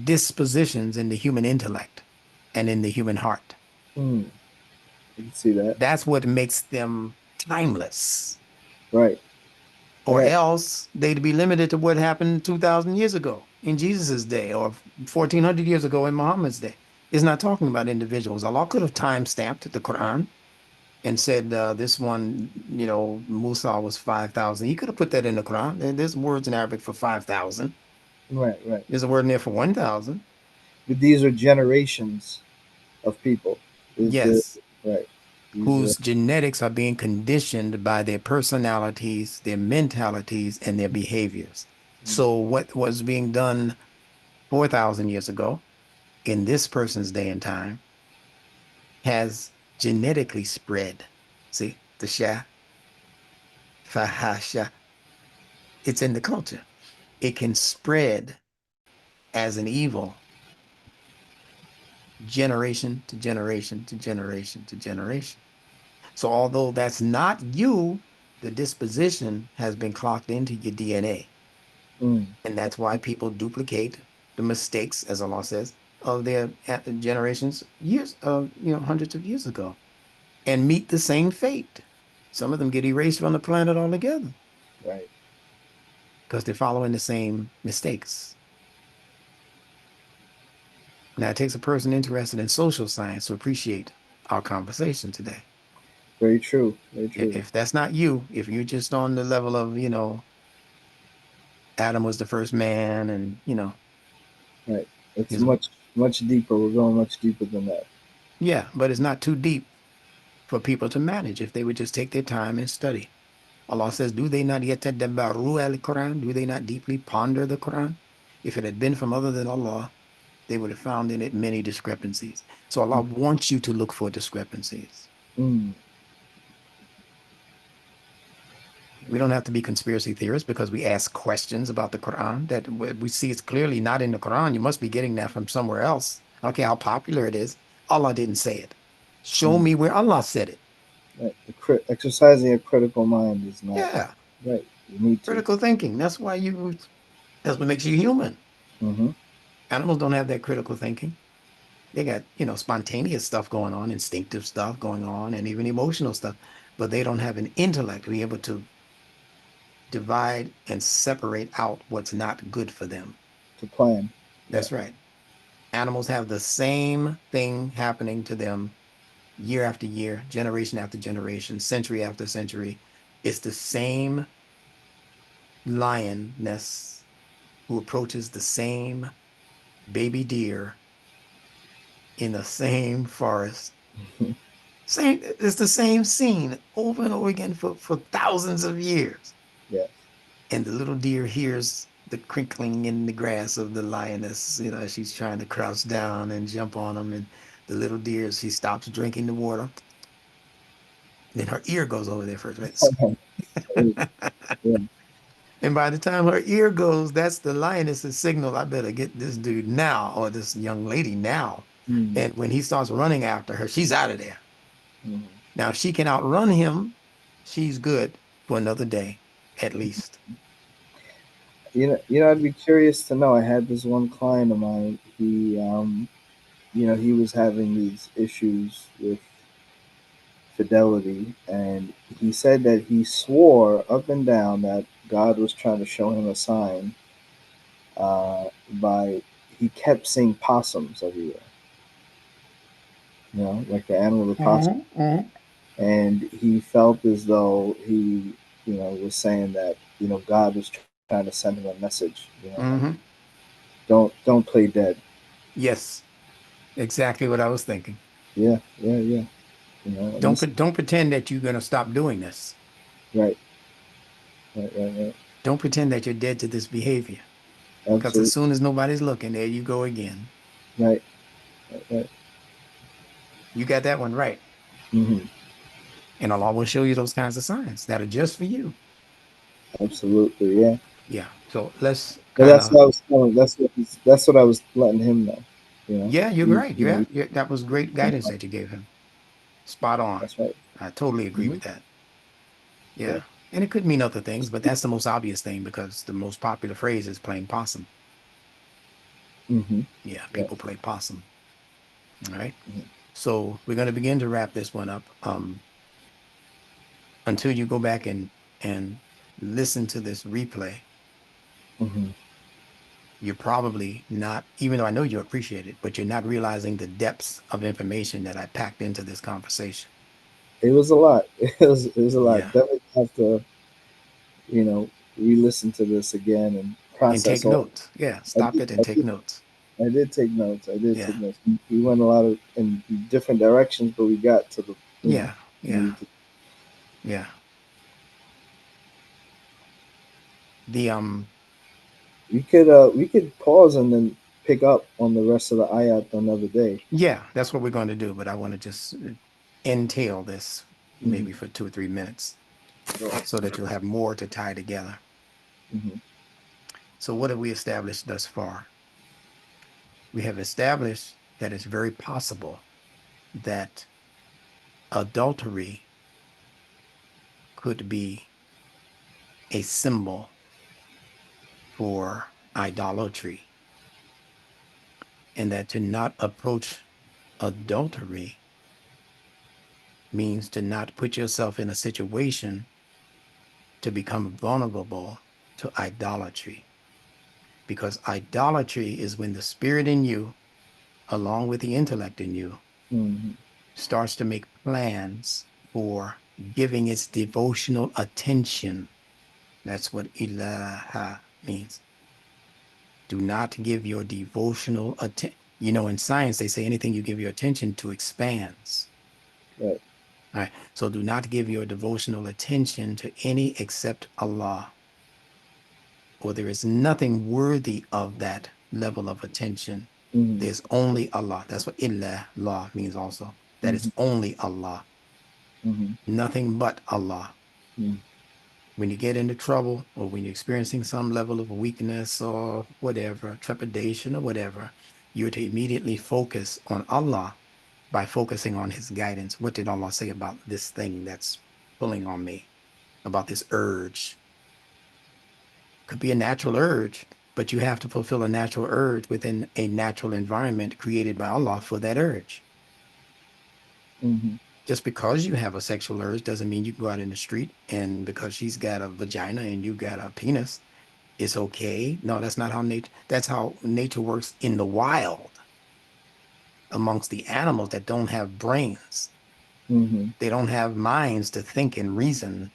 dispositions in the human intellect and in the human heart. Mm. You can see that. That's what makes them timeless. Right. or right, else they'd be limited to what happened 2,000 years ago in Jesus's day or 1,400 years ago in Muhammad's day. It's not talking about individuals. Allah could have time stamped the Quran and said this one, Musa was 5,000. He could have put that in the Quran. There's words in Arabic for 5,000. right, right. There's a word in there for 1,000. But these are generations of people. The Yes, right. These are whose genetics are being conditioned by their personalities, their mentalities, and their behaviors. So what was being done 4,000 years ago in this person's day and time has genetically spread. See, the Shah, Fahasha, it's in the culture. It can spread as an evil generation to generation to generation to generation. So although that's not you, the disposition has been clocked into your DNA. mm, And that's why people duplicate the mistakes, as Allah says, of their generations, years of, hundreds of years ago, and meet the same fate. Some of them get erased from the planet altogether right. because they're following the same mistakes. Now, it takes a person interested in social science to appreciate our conversation today. Very true. Very true. If that's not you, if you're just on the level of, Adam was the first man and, Right. It's his, much deeper. We're going much deeper than that. yeah, but it's not too deep for people to manage if they would just take their time and study. Allah says, do they not yatadabbaru al-Quran? Do they not deeply ponder the Quran? If it had been from other than Allah, they would have found in it many discrepancies. So Allah wants you to look for discrepancies. Mm, We don't have to be conspiracy theorists because we ask questions about the Quran that we see it's clearly not in the Quran. You must be getting that from somewhere else. I don't care how popular it is. Allah didn't say it. Show mm, me where Allah said it. right. Exercising a critical mind is not Yeah, right. You need to. critical thinking. That's what makes you human. Mm-hmm. Animals don't have that critical thinking. They got, spontaneous stuff going on, instinctive stuff going on, and even emotional stuff, but they don't have an intellect to be able to divide and separate out what's not good for them. To plan. Yeah. That's right. Animals have the same thing happening to them year after year, generation after generation, century after century. It's the same lioness who approaches the same baby deer in the same forest. Same, it's the same scene over and over again for thousands of years. Yes. And the little deer hears the crinkling in the grass of the lioness. She's trying to crouch down and jump on him. And the little deer, she stops drinking the water. Then her ear goes over there first, Yeah. and by the time her ear goes, that's the lioness's signal. I better get this dude now, or this young lady now. Mm, And when he starts running after her, she's out of there. mm. Now, if she can outrun him, she's good for another day, at least. I'd be curious to know. I had this one client of mine. He was having these issues with fidelity, and he said that he swore up and down that God was trying to show him a sign. By he kept seeing possums everywhere. Like the animal, the possum, Mm-hmm, mm-hmm. and he felt as though he, was saying that God was trying to send him a message. Like, Mm-hmm. don't play dead. Yes, exactly what I was thinking. Yeah, yeah, yeah. And this Don't pretend that you're gonna stop doing this. right, right, right, right. Don't pretend that you're dead to this behavior. Because as Absolutely soon as nobody's looking, there you go again. right, right, right. You got that one right. Mm-hmm. And Allah will show you those kinds of signs that are just for you. Absolutely, yeah. Yeah. So let's But kind that's of, what I was telling. That's what I was letting him know. You know, yeah, you're he, right. you know, Yeah, he, yeah, that was great guidance that you gave him. Spot on. that's right. I totally agree Mm-hmm. with that. Yeah. Yeah. And it could mean other things, but that's the most obvious thing because the most popular phrase is playing possum. Mm-hmm. Yeah, Yeah. people play possum. All right. Mm-hmm. So we're going to begin to wrap this one up. Until you go back and listen to this replay, Hmm. you're probably not, even though I know you appreciate it, but you're not realizing the depths of information that I packed into this conversation. It was a lot. It was a lot. Yeah. Definitely have to, you know, re-listen to this again and And process take all. notes. Yeah. I Stop did, it and I take did, notes. I did take notes. I did Yeah. take notes. We went a lot of in different directions, but we got to the, Yeah. Yeah. needed to. Yeah. The, We could pause and then pick up on the rest of the ayat another day. yeah, that's what we're going to do. But I want to just entail this Hmm. maybe for 2 or 3 minutes Right. so that you'll have more to tie together. Hmm. So, what have we established thus far? We have established that it's very possible that adultery could be a symbol for idolatry, and that to not approach adultery means to not put yourself in a situation to become vulnerable to idolatry. Because idolatry is when the spirit in you, along with the intellect in you, Hmm. starts to make plans for giving its devotional attention. That's what ilaha means. Do not give your devotional attention. You know, in science, they say anything you give your attention to expands. Right. All right. So do not give your devotional attention to any except Allah, or there is nothing worthy of that level of attention. Hmm. There's only Allah. That's what illah, law means also. That Hmm. is only Allah, Hmm. nothing but Allah. Hmm. When you get into trouble or when you're experiencing some level of weakness or whatever, trepidation or whatever, you're to immediately focus on Allah by focusing on his guidance. What did Allah say about this thing that's pulling on me, about this urge? Could be a natural urge, but you have to fulfill a natural urge within a natural environment created by Allah for that urge. Hmm. Just because you have a sexual urge doesn't mean you can go out in the street and because she's got a vagina and you got a penis, it's okay. No, that's not how nature, that's how nature works in the wild amongst the animals that don't have brains. Hmm. They don't have minds to think and reason.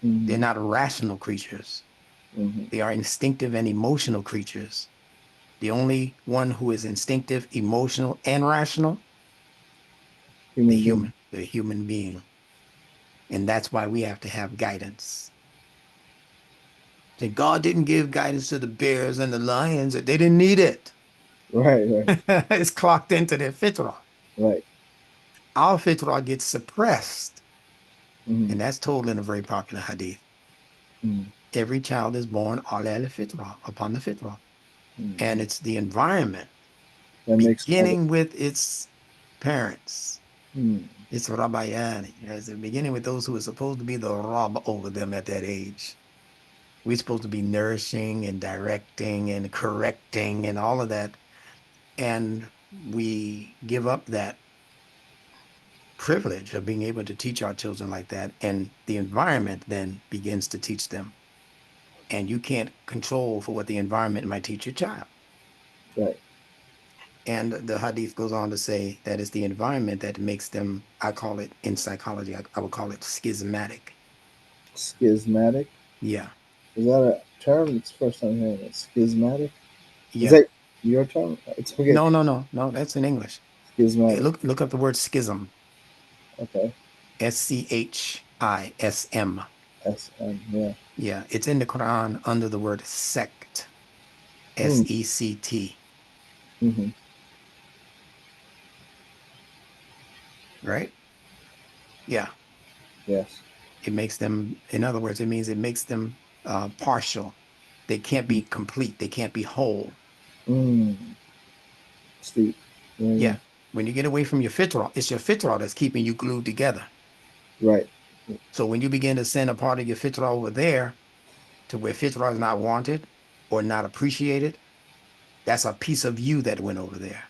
They're Hmm. not rational creatures. Hmm. They are instinctive and emotional creatures. The only one who is instinctive, emotional, and rational, Human being. the human being. And that's why we have to have guidance. Say God didn't give guidance to the bears and the lions, that they didn't need it. Right. Right. It's clocked into their fitrah. Right. Our fitrah gets suppressed. Hmm. And that's told in a very popular hadith. Hmm. Every child is born ala al-fitrah, upon the fitrah. And Hmm. it's the environment, That makes all the. beginning with its parents. Hmm. It's Rabbayani, as in beginning with those who are supposed to be the Rab over them at that age. We're supposed to be nourishing and directing and correcting and all of that. And we give up that privilege of being able to teach our children like that. And the environment then begins to teach them. And you can't control for what the environment might teach your child. Right. And the hadith goes on to say that it's the environment that makes them, I call it in psychology, I would call it schismatic. Schismatic. Yeah. Is that a term? It's the first time hearing it. Schismatic. Is Yeah. that your term? It's okay. No, no, no, no. That's in English. Hey, Schismatic. look up the word schism. Okay. Schism. SM. Yeah. Yeah, it's in the Quran under the word sect. Mm. Sect. Hmm. Right? Yeah. Yes. It makes them, in other words, it means it makes them partial. They can't be complete. They can't be whole. Mm. Steep. Yeah. Yeah. Yeah. When you get away from your fitrah, it's your fitrah that's keeping you glued together. Right. So when you begin to send a part of your fitrah over there to where fitrah is not wanted or not appreciated, that's a piece of you that went over there.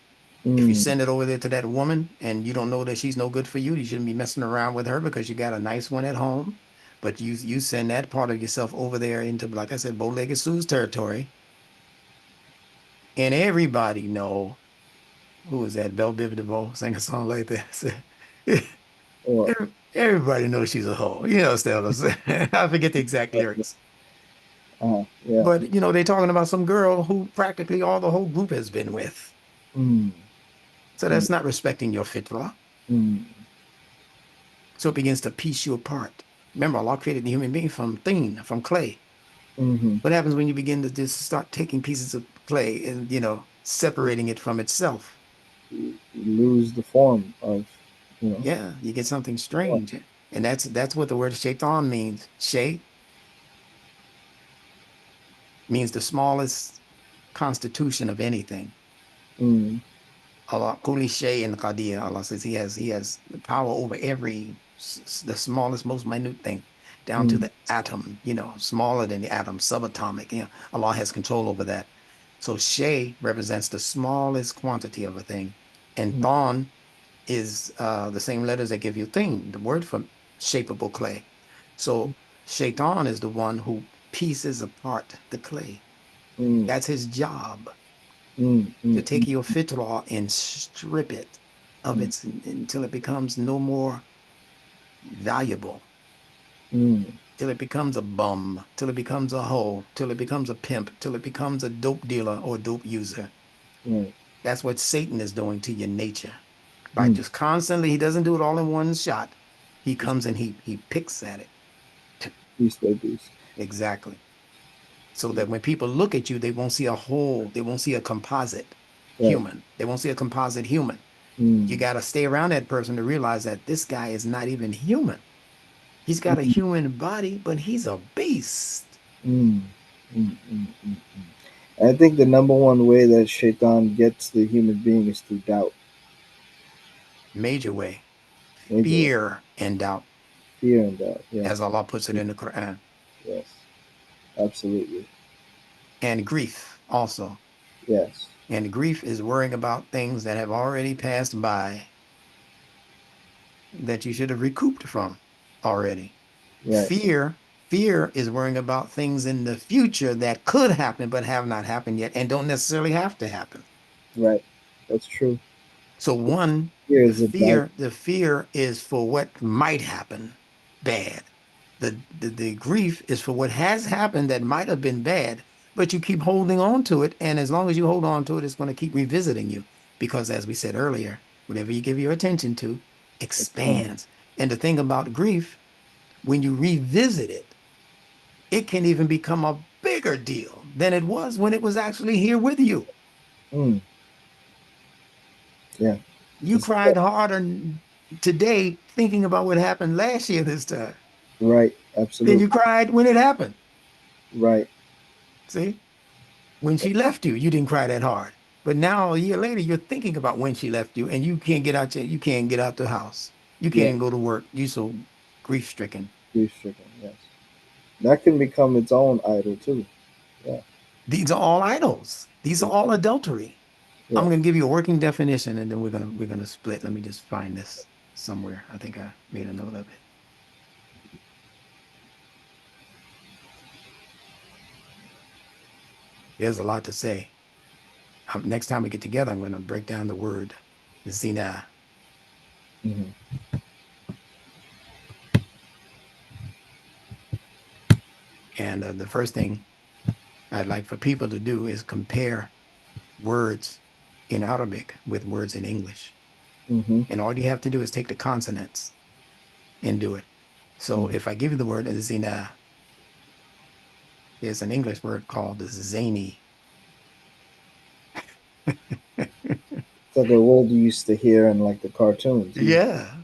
If you Mm. send it over there to that woman and you don't know that she's no good for you, you shouldn't be messing around with her because you got a nice one at home. But you send that part of yourself over there into, like I said, bow-legged Sue's territory, and everybody know who was that? Belle Biv DeVoe sang a song like that. Or Everybody knows she's a hoe. You know, still, I forget the exact lyrics. yeah. But they're talking about some girl who practically all the whole group has been with. Mm, So mm, that's not respecting your fitrah. mm, So it begins to piece you apart. Remember, Allah created the human being from tin, from clay. mm-hmm. What happens when you begin to just start taking pieces of clay and, separating it from itself? You lose the form of, you know. Yeah, you get something Form. strange. And that's what the word shaitan means. Shay means the smallest constitution of anything. Mm, Allah, Kuli Shay and Qadir, Allah says he has the power over the smallest, most minute thing, down to mm, the atom, smaller than the atom, subatomic. Allah has control over that. So Shay represents the smallest quantity of a thing. And mm, Thon is the same letters that give you thing, the word for shapeable clay. So Shaitan is the one who pieces apart the clay. mm, That's his job, mm, to mm, take your fitrah and strip it of mm, its until it becomes no more valuable, mm, till it becomes a bum, till it becomes a hoe, till it becomes a pimp, till it becomes a dope dealer or dope user. right. That's what Satan is doing to your nature. By Mm. just constantly, he doesn't do it all in one shot. He comes and he picks at it. Piece by piece. Exactly. So that when people look at you, they won't see a whole, they won't see a composite Right. human. They won't see a composite human. You Mm, got to stay around that person to realize that this guy is not even human. He's got a mm, human body, but he's a beast. mm, mm. I think the number one way that Shaitan gets the human being is through doubt. Major way. Major way. Fear and doubt, Fear and doubt. Yeah. as Allah puts it in the Qur'an. Yes. Absolutely. And grief also. Yes. And grief is worrying about things that have already passed by that you should have recouped from already. Right. Fear is worrying about things in the future that could happen but have not happened yet and don't necessarily have to happen. Right. That's true. So one, Fear the is a doubt. fear, the fear is for what might happen bad. The grief is for what has happened that might have been bad, but you keep holding on to it. And as long as you hold on to it, it's going to keep revisiting you. Because as we said earlier, whatever you give your attention to expands. And the thing about grief, when you revisit it, it can even become a bigger deal than it was when it was actually here with you. Mm, yeah. You It's, cried harder today thinking about what happened last year this time right. than Absolutely. you cried when it happened. Right. See? When she left you, you didn't cry that hard. But now a year later, you're thinking about when she left you and you can't get out the house. You can't Yeah. even go to work. You so grief stricken. Grief stricken. Yes. That can become its own idol too. Yeah. These are all idols. These are all adultery. I'm Yeah. gonna give you a working definition and then we're gonna split. Let me just find this somewhere. I think I made a note of it. There's a lot to say. Next time we get together, I'm going to break down the word zina. Hmm. And the first thing I'd like for people to do is compare words in Arabic with words in English. Hmm. And all you have to do is take the consonants and do it. So Hmm. if I give you the word zina, there's an English word called zany. It's like a word you used to hear in like the cartoons. Yeah,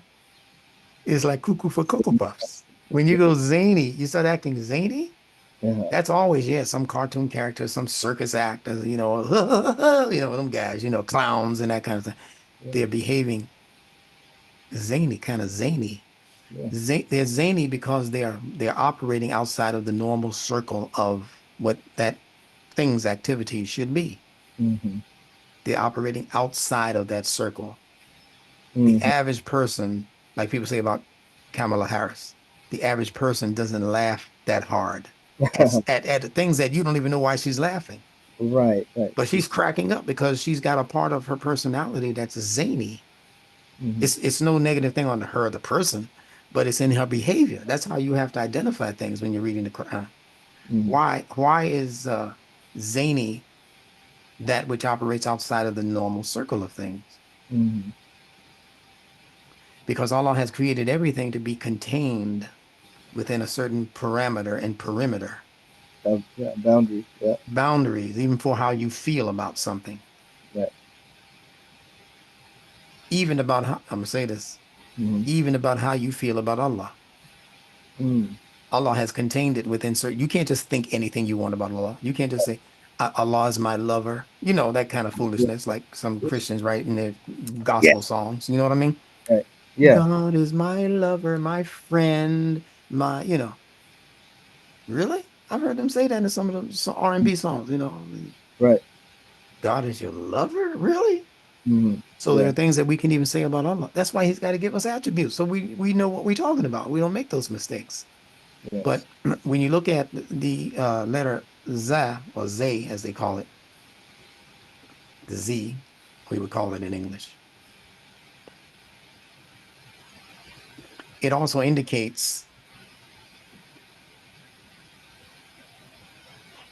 it's like cuckoo for Cocoa Puffs. When you go zany, you start acting zany. Yeah. That's always, yeah, some cartoon character, some circus actors, them guys, clowns and that kind of thing. Yeah. They're behaving zany, kind of zany. Yeah. They're zany because they're operating outside of the normal circle of what that thing's activity should be. Hmm. They're operating outside of that circle. The Hmm. average person, like people say about Kamala Harris, the average person doesn't laugh that hard at things that you don't even know why she's laughing. Right, right. But she's cracking up because she's got a part of her personality that's zany. Mm-hmm. It's no negative thing on her, the person, but it's in her behavior. That's how you have to identify things when you're reading the Quran. Mm-hmm. Why is zany that which operates outside of the normal circle of things? Mm-hmm. Because Allah has created everything to be contained within a certain parameter and perimeter, Yeah, boundary. Yeah, boundaries, even for how you feel about something, right. even about how, I'm gonna say this, Mm-hmm. even about how you feel about Allah. Mm. Allah has contained it within certain, you can't just think anything you want about Allah. You can't just say, Allah is my lover. You know, that kind of Yeah, foolishness, like some yeah, Christians write in their yeah, gospel songs. You know what I mean? right. Yeah, God is my lover, my friend, my, really? I've heard them say that in some of the R&B songs, right. God is your lover? Really? Mm-hmm. So there Yeah, are things that we can even say about Allah. That's why he's got to give us attributes. So we know what we're talking about. We don't make those mistakes. yes. But when you look at the letter za or zay, as they call it, the Z, we would call it in English, it also indicates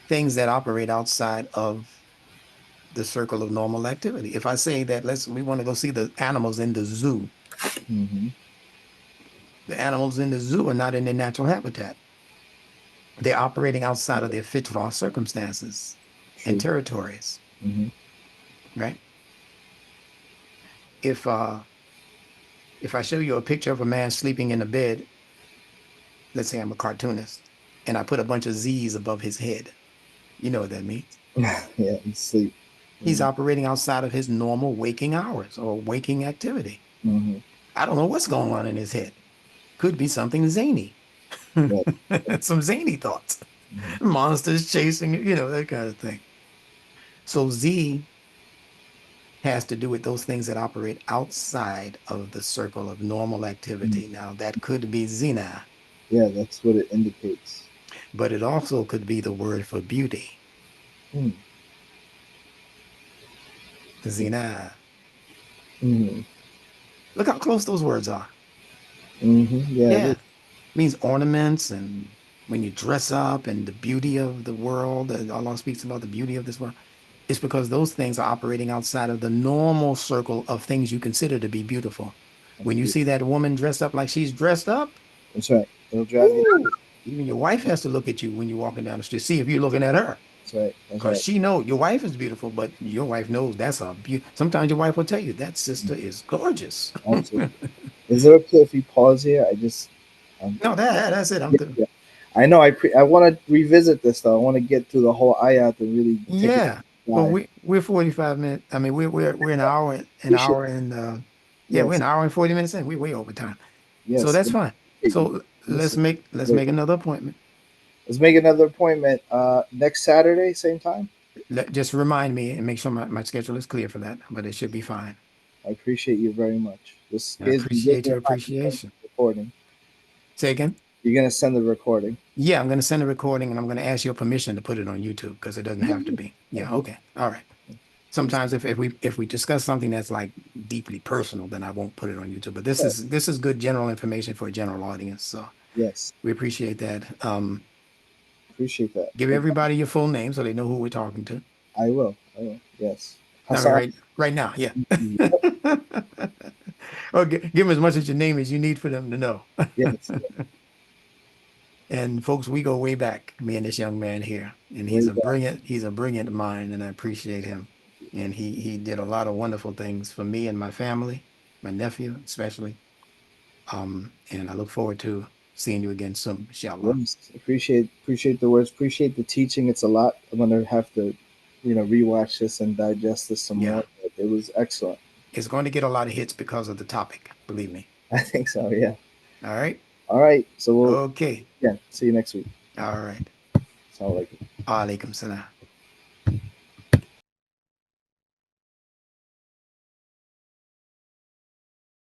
things that operate outside of the circle of normal activity. If I say that we want to go see the animals in the zoo, Mm-hmm. the animals in the zoo are not in their natural habitat. They're operating outside of their Fitrah circumstances and True. territories, Mm-hmm. right? If uh if I show you a picture of a man sleeping in a bed, let's say I'm a cartoonist, and I put a bunch of Z's above his head, you know what that means? Yeah, and sleep. He's Mm-hmm. operating outside of his normal waking hours or waking activity. Mm-hmm. I don't know what's going on in his head. Could be something zany, Right. some zany thoughts, Mm-hmm. monsters chasing, that kind of thing. So Z has to do with those things that operate outside of the circle of normal Mm-hmm. activity. Now, that could be zina, Yeah, that's what it indicates. but it also could be the word for beauty. Mm. Zina. Mm-hmm. Look how close those words are. Mm-hmm. Yeah, it Yeah. is. It means ornaments and when you dress up and the beauty of the world, Allah speaks about the beauty of this world. It's because those things are operating outside of the normal circle of things you consider to be beautiful. That's When you beautiful. see that woman dressed up like she's dressed up, That's right. It'll drive you. ooh, even your wife has to look at you when you're walking down the street, see if you're looking at her. That's right. That's Because right. she knows your wife is beautiful, but your wife knows that's a beauty. Sometimes your wife will tell you that sister is gorgeous. Absolutely. Is it okay if we pause here? Um, No, that's it. I'm yeah, through. yeah. I know. I want to revisit this though. I want to get through the whole ayat and really take a Yeah. Well, dive. we're 45 minutes. I mean, we're an Appreciate. hour and yeah, we're Yes. an hour and 40 minutes in. We way over time. So Yes. that's fine. Appreciate you. So Listen. let's Great. make another appointment. Let's make another appointment. Next Saturday, same time. Just remind me and make sure my schedule is clear for that, but it should be fine. I appreciate you very much. This I gives me appreciate a your lot to send appreciation. the recording. Say again. You're gonna send the recording. Yeah, I'm going to send a recording and I'm going to ask your permission to put it on YouTube because it doesn't Yeah, have to yeah. be. Oh, Yeah, okay. All right. please. Sometimes if we discuss something that's like deeply personal, then I won't put it on YouTube. But this Right. is good general information for a general audience. So Yes. we appreciate that. Appreciate that. Give No problem. everybody your full name so they know who we're talking to. I will. I will. Yes. I mean, Hassan. right now, yeah. Yep. Or give them as much of your name as you need for them to know. Yes. And folks, we go way back, me and this young man here, and Way back. he's a brilliant mind, and I appreciate him. And he did a lot of wonderful things for me and my family, my nephew especially. And I look forward to seeing you again soon, inshallah. Yes. Appreciate the words. Appreciate the teaching. It's a lot. I'm gonna have to, rewatch this and digest this some Yeah, more. But it was excellent. it's going to get a lot of hits because of the topic, believe me. I think so. Yeah. All right. All right. So we'll Okay. see you next week. All right. Assalamu alaikum. Alaikum salam.